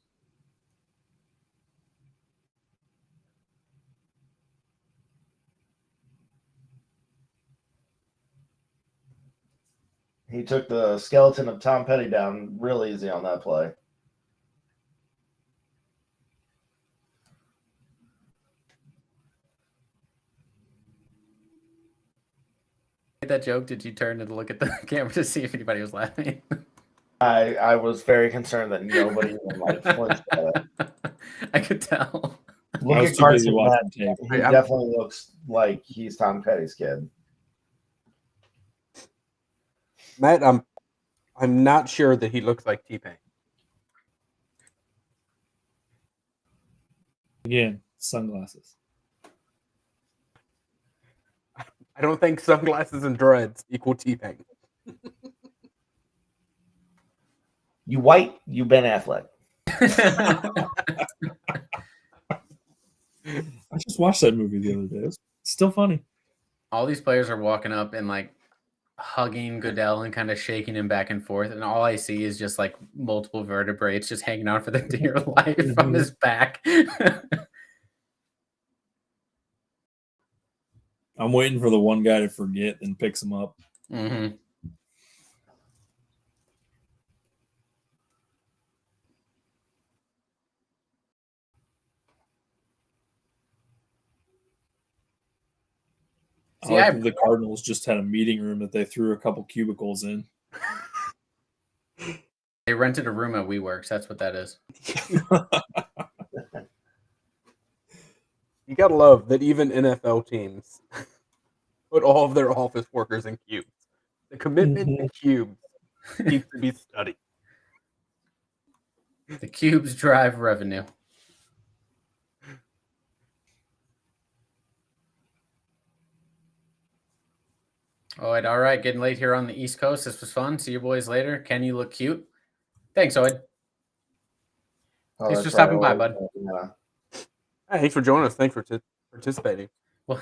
He took the skeleton of Tom Petty down real easy on that play. That joke? Did you turn to look at the camera to see if anybody was laughing? I was very concerned that nobody even like flinched at it. I could tell. Look I was at too busy Carson watching Wentz. tape. He I'm- definitely looks like he's Tom Petty's kid. Matt, I'm not sure that he looks like T-Pain. Again, sunglasses. I don't think sunglasses and dreads equal T-Pain. You white, you Ben Affleck. I just watched that movie the other day. It was still funny. All these players are walking up and like hugging Goodell and kind of shaking him back and forth, and all I see is just like multiple vertebrae just hanging on for the dear life on his back. I'm waiting for the one guy to forget and picks him up. hmm I See, like I- that the Cardinals just had a meeting room that they threw a couple cubicles in. They rented a room at WeWorks. That's what that is. You gotta love that even NFL teams put all of their office workers in cubes. The commitment to cubes needs to be studied. The cubes drive revenue. All right. Getting late here on the East Coast. This was fun. See you boys later. Ken, you look cute. Thanks, Oid. Oh, Thanks for that's stopping by, right. bud. Yeah. Hey, thanks for joining us. Thanks for participating. Well,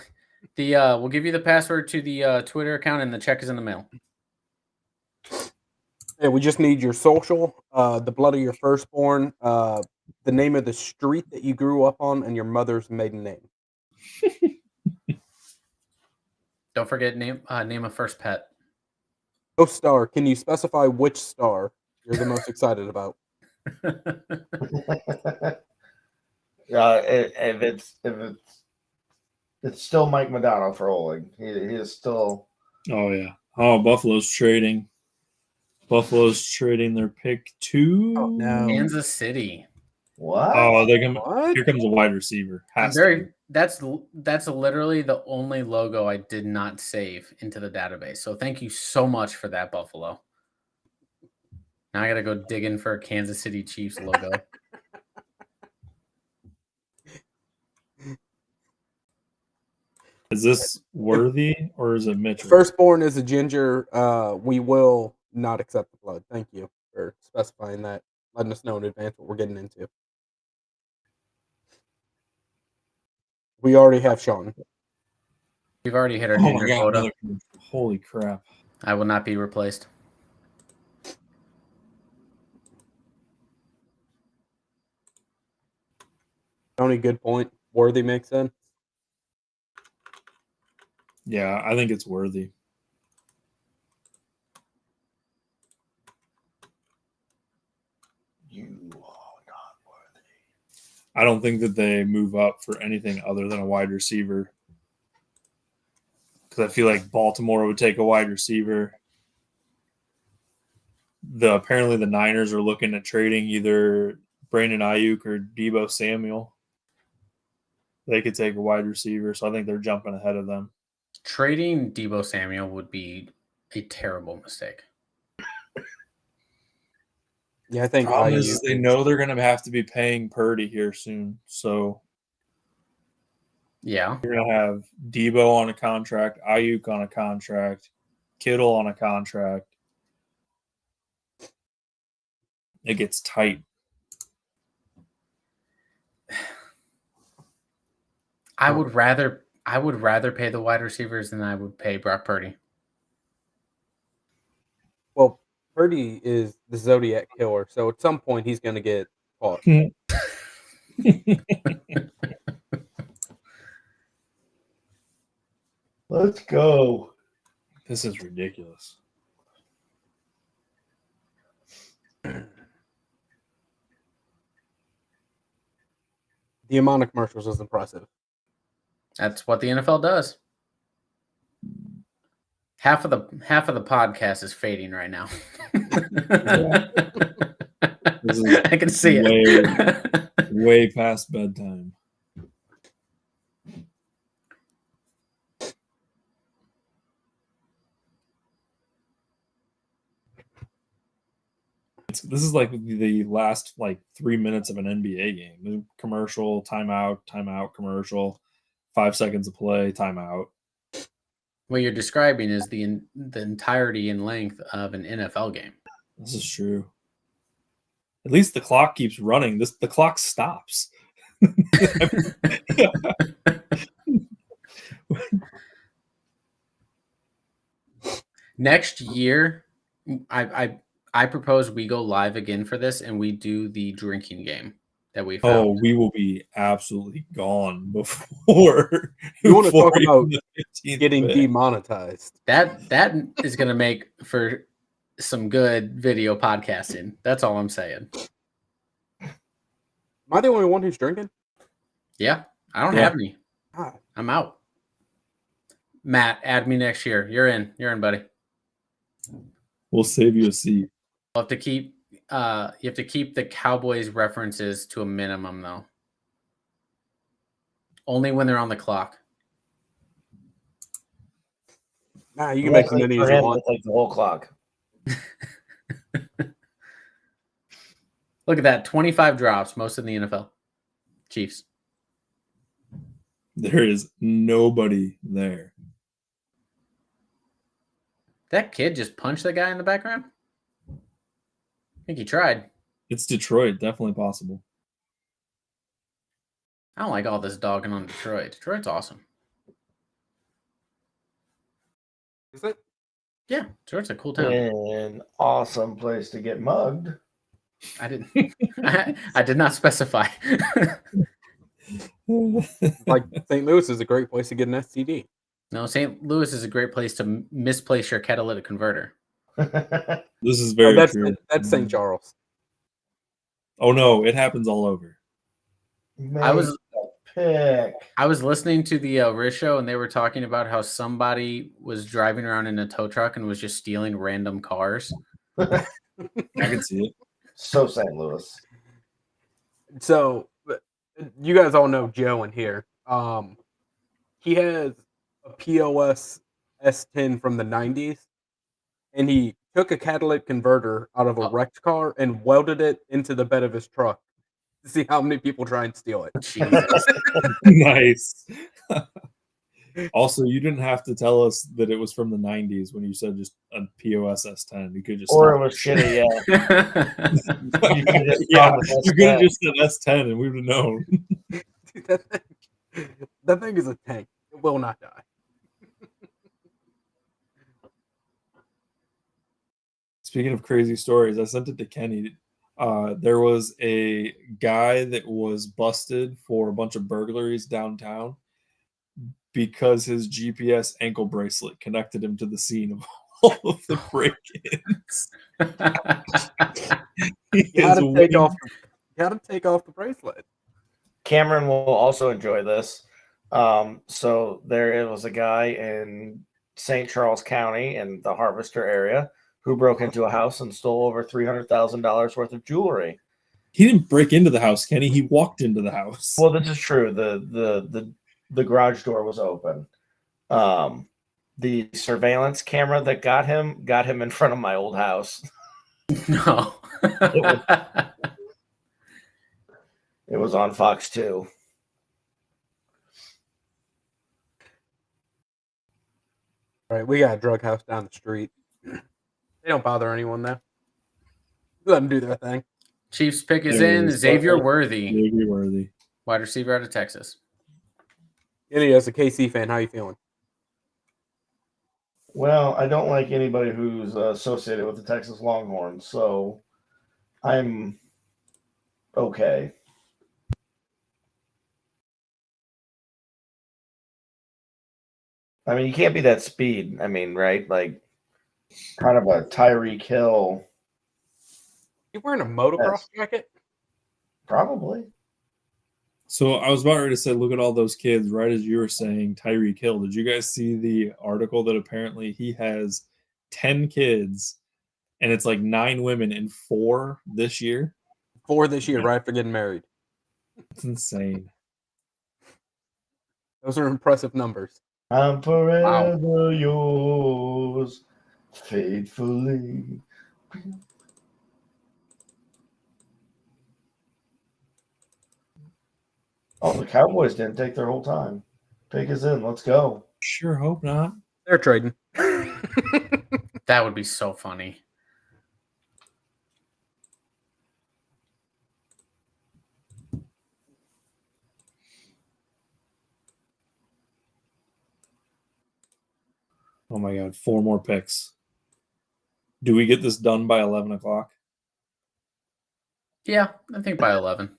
we'll give you the password to the Twitter account, and the check is in the mail. Yeah, we just need your social, the blood of your firstborn, the name of the street that you grew up on, and your mother's maiden name. Don't forget name a first pet. Oh, star. Can you specify which star you're the most excited about? If it's still Mike Modano for Oleg. He is still. Oh yeah. Oh, Buffalo's trading. Buffalo's trading their pick 2. Oh, no. Kansas City. What? Oh, they come. What? Here comes a wide receiver. I'm Has to very. be. That's literally the only logo I did not save into the database. So thank you so much for that, Buffalo. Now I gotta go digging for a Kansas City Chiefs logo. Is this Worthy or is it Mitchell? Firstborn is a ginger. We will not accept the blood. Thank you for specifying that. Letting us know in advance what we're getting into. We already have Sean. We've already hit our Oh my ginger god! quota. Another commercial. Holy crap! I will not be replaced. Tony, good point. Worthy makes sense. Yeah, I think it's Worthy. You are not worthy. I don't think that they move up for anything other than a wide receiver. Because I feel like Baltimore would take a wide receiver. Apparently the Niners are looking at trading either Brandon Ayuk or Deebo Samuel. They could take a wide receiver, so I think they're jumping ahead of them. Trading Deebo Samuel would be a terrible mistake. Yeah, I think Problem Ayuk is they know they're going to have to be paying Purdy here soon. So Yeah. you're going to have Deebo on a contract, Ayuk on a contract, Kittle on a contract. It gets tight. I would rather pay the wide receivers than I would pay Brock Purdy. Well, Purdy is the Zodiac killer, so at some point he's going to get caught. Let's go. This is ridiculous. The amount of commercials is impressive. That's what the NFL does. Half of the podcast is fading right now. I can see it. Way past bedtime. This is like the last 3 minutes of an NBA game. Commercial, timeout, commercial, 5 seconds of play, timeout. What you're describing is the entirety and length of an NFL game. This is true. At least the clock keeps running. The clock stops. Next year, I propose we go live again for this and we do the drinking game that we found. Oh, we will be absolutely gone before. You want to talk before about even the 15th getting pick. demonetized? That is going to make for some good video podcasting. That's all I'm saying. Am I the only one who's drinking? Yeah, I don't have any. God. I'm out. Matt, add me next year. You're in, buddy. We'll save you a seat. You have to keep the Cowboys references to a minimum, though. Only when they're on the clock. Nah, you can make as many as you want. Like the whole clock. Look at that. 25 drops, most in the NFL. Chiefs. There is nobody there. That kid just punched the guy in the background? I think he tried. It's Detroit. Definitely possible. I don't like all this dogging on Detroit. Detroit's awesome. Is it? Yeah, Detroit's a cool town. An awesome place to get mugged. I didn't. I did not specify. Like St. Louis is a great place to get an STD. No, St. Louis is a great place to misplace your catalytic converter. This is very that's true. that's St. Charles. Oh no, it happens all over. I was pick. I was listening to the Riz show, and they were talking about how somebody was driving around in a tow truck and was just stealing random cars. I can see it. So St. Louis. So you guys all know Joe in here. He has a POS S10 from the 90s, and he took a catalytic converter out of a wrecked car and welded it into the bed of his truck to see how many people try and steal it. Jesus. Nice. Also, you didn't have to tell us that it was from the 90s when you said just a POS S10. You could just Or it was shitty, yeah. you could have just said S10 and we would have known. Dude, that thing is a tank. It will not die. Speaking of crazy stories, I sent it to Kenny. There was a guy that was busted for a bunch of burglaries downtown because his GPS ankle bracelet connected him to the scene of all of the break-ins. You gotta take off the bracelet. Cameron will also enjoy this. So there was a guy in St. Charles County in the Harvester area who broke into a house and stole over $300,000 worth of jewelry. He didn't break into the house, Kenny. He walked into the house. Well, this is true. The garage door was open. The surveillance camera that got him in front of my old house. No. It was on Fox 2. All right, we got a drug house down the street. They don't bother anyone there. Let them do their thing. Chiefs pick is in. Xavier Worthy. Xavier Worthy. Wide receiver out of Texas. Kenny, as a KC fan, how you feeling? Well, I don't like anybody who's associated with the Texas Longhorns, so I'm okay. I mean, you can't be that speed. I mean, right? Like, kind of a Tyreek Hill. You wearing a motocross jacket? Probably. So I was about ready to say, look at all those kids, right as you were saying, Tyreek Hill. Did you guys see the article that apparently he has 10 kids and it's like 9 women and 4 this year? 4 this year, right after getting married. It's insane. Those are impressive numbers. I'm forever yours, faithfully. Oh, the Cowboys didn't take their whole time. Pick is in. Let's go. Sure hope not. They're trading. That would be so funny. Oh my God, 4 more picks. Do we get this done by 11 o'clock? Yeah, I think by 11.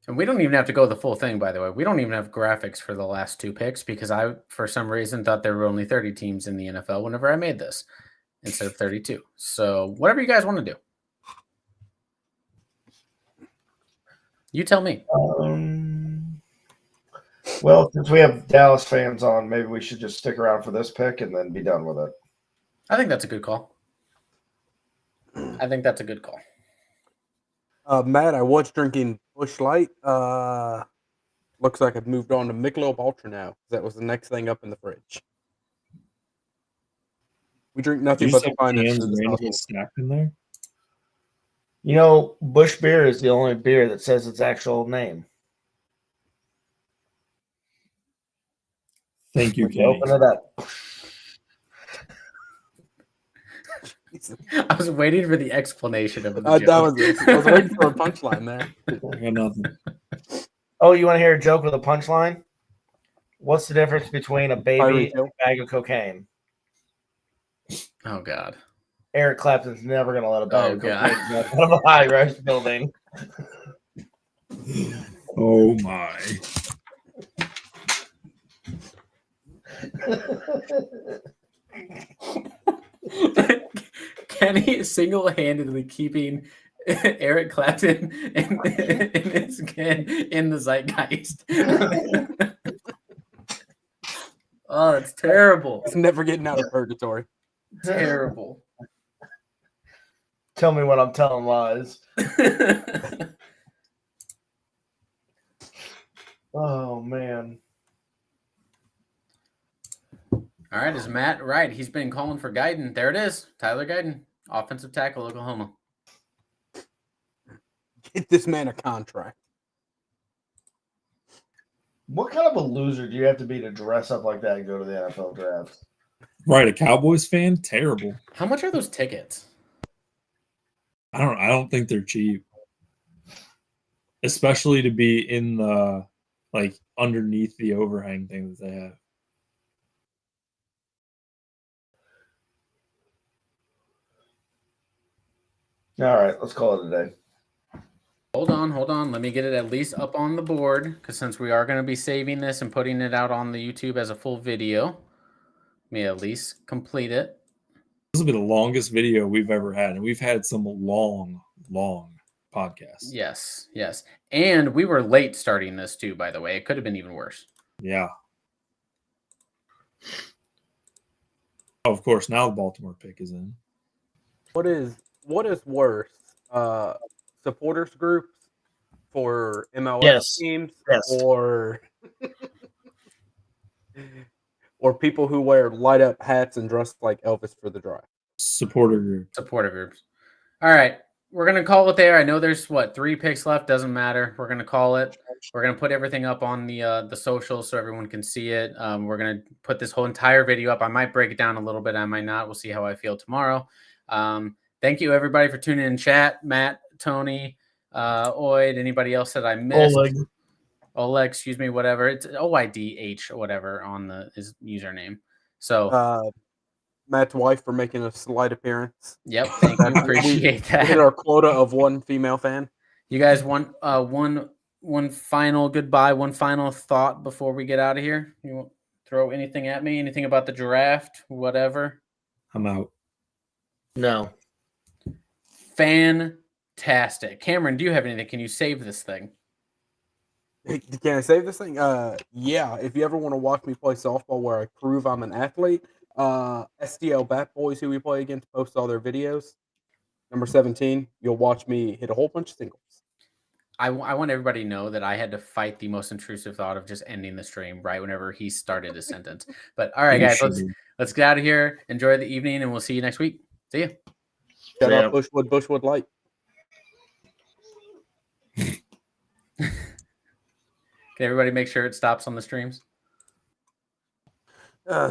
And we don't even have to go the full thing, by the way. We don't even have graphics for the last 2 picks because I, for some reason, thought there were only 30 teams in the NFL whenever I made this instead of 32. So whatever you guys want to do. You tell me. Well, since we have Dallas fans on, maybe we should just stick around for this pick and then be done with it. I think that's a good call. Matt, I was drinking Busch Light. Looks like I've moved on to Michelob Ultra now. That was the next thing up in the fridge. We drink nothing but the finest. Stacked in there? You know, Busch Beer is the only beer that says its actual name. Thank you, Kenny. Open it up. I was waiting for the explanation of the I was waiting for a punchline there. I got nothing. Oh, you want to hear a joke with a punchline? What's the difference between a baby and a bag of cocaine? Oh, God. Eric Clapton's never going to let a bag of God. cocaine out of a high-rise building. Oh my. Kenny is single-handedly keeping Eric Clapton in the zeitgeist. Oh, it's terrible. It's never getting out of purgatory. Terrible. Tell me when I'm telling lies. Oh man. All right, is Matt right? He's been calling for Guyton. There it is. Tyler Guyton, offensive tackle, Oklahoma. Get this man a contract. What kind of a loser do you have to be to dress up like that and go to the NFL draft? Right, a Cowboys fan? Terrible. How much are those tickets? I don't think they're cheap. Especially to be in the underneath the overhang thing that they have. All right, let's call it a day. Hold on. Let me get it at least up on the board, because since we are going to be saving this and putting it out on the YouTube as a full video, let me at least complete it. This will be the longest video we've ever had, and we've had some long podcasts. Yes. And we were late starting this too, by the way. It could have been even worse. Yeah. Oh, of course, now the Baltimore pick is in. What is worse? Supporters groups for MLS teams, or people who wear light up hats and dress like Elvis for the draft. Supporter groups. All right, we're gonna call it there. I know there's 3 picks left. Doesn't matter. We're gonna call it. We're gonna put everything up on the socials so everyone can see it. We're gonna put this whole entire video up. I might break it down a little bit. I might not. We'll see how I feel tomorrow. Thank you everybody for tuning in. Chat, Matt, Tony, Oid, anybody else that I missed? Oleg, excuse me, whatever. It's OIDH or whatever on his username. So Matt's wife for making a slight appearance. Yep, thank you. Appreciate that. We hit our quota of 1 female fan. You guys want one final goodbye, one final thought before we get out of here? You want throw anything at me? Anything about the draft? Whatever. I'm out. No. Fantastic. Cameron, do you have anything? Can you save this thing? Can I save this thing? Yeah. If you ever want to watch me play softball where I prove I'm an athlete, STL Bat Boys, who we play against, post all their videos. Number 17, you'll watch me hit a whole bunch of singles. I want everybody to know that I had to fight the most intrusive thought of just ending the stream right whenever he started his sentence. But all right, guys, let's get out of here. Enjoy the evening, and we'll see you next week. See you. Shout out Bushwood Light. Can everybody make sure it stops on the streams?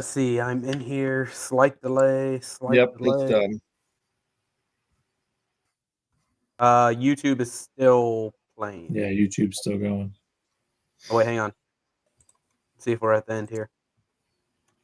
See, I'm in here. Slight delay. It's done. YouTube is still playing. Yeah, YouTube's still going. Oh, wait, hang on. See if we're at the end here.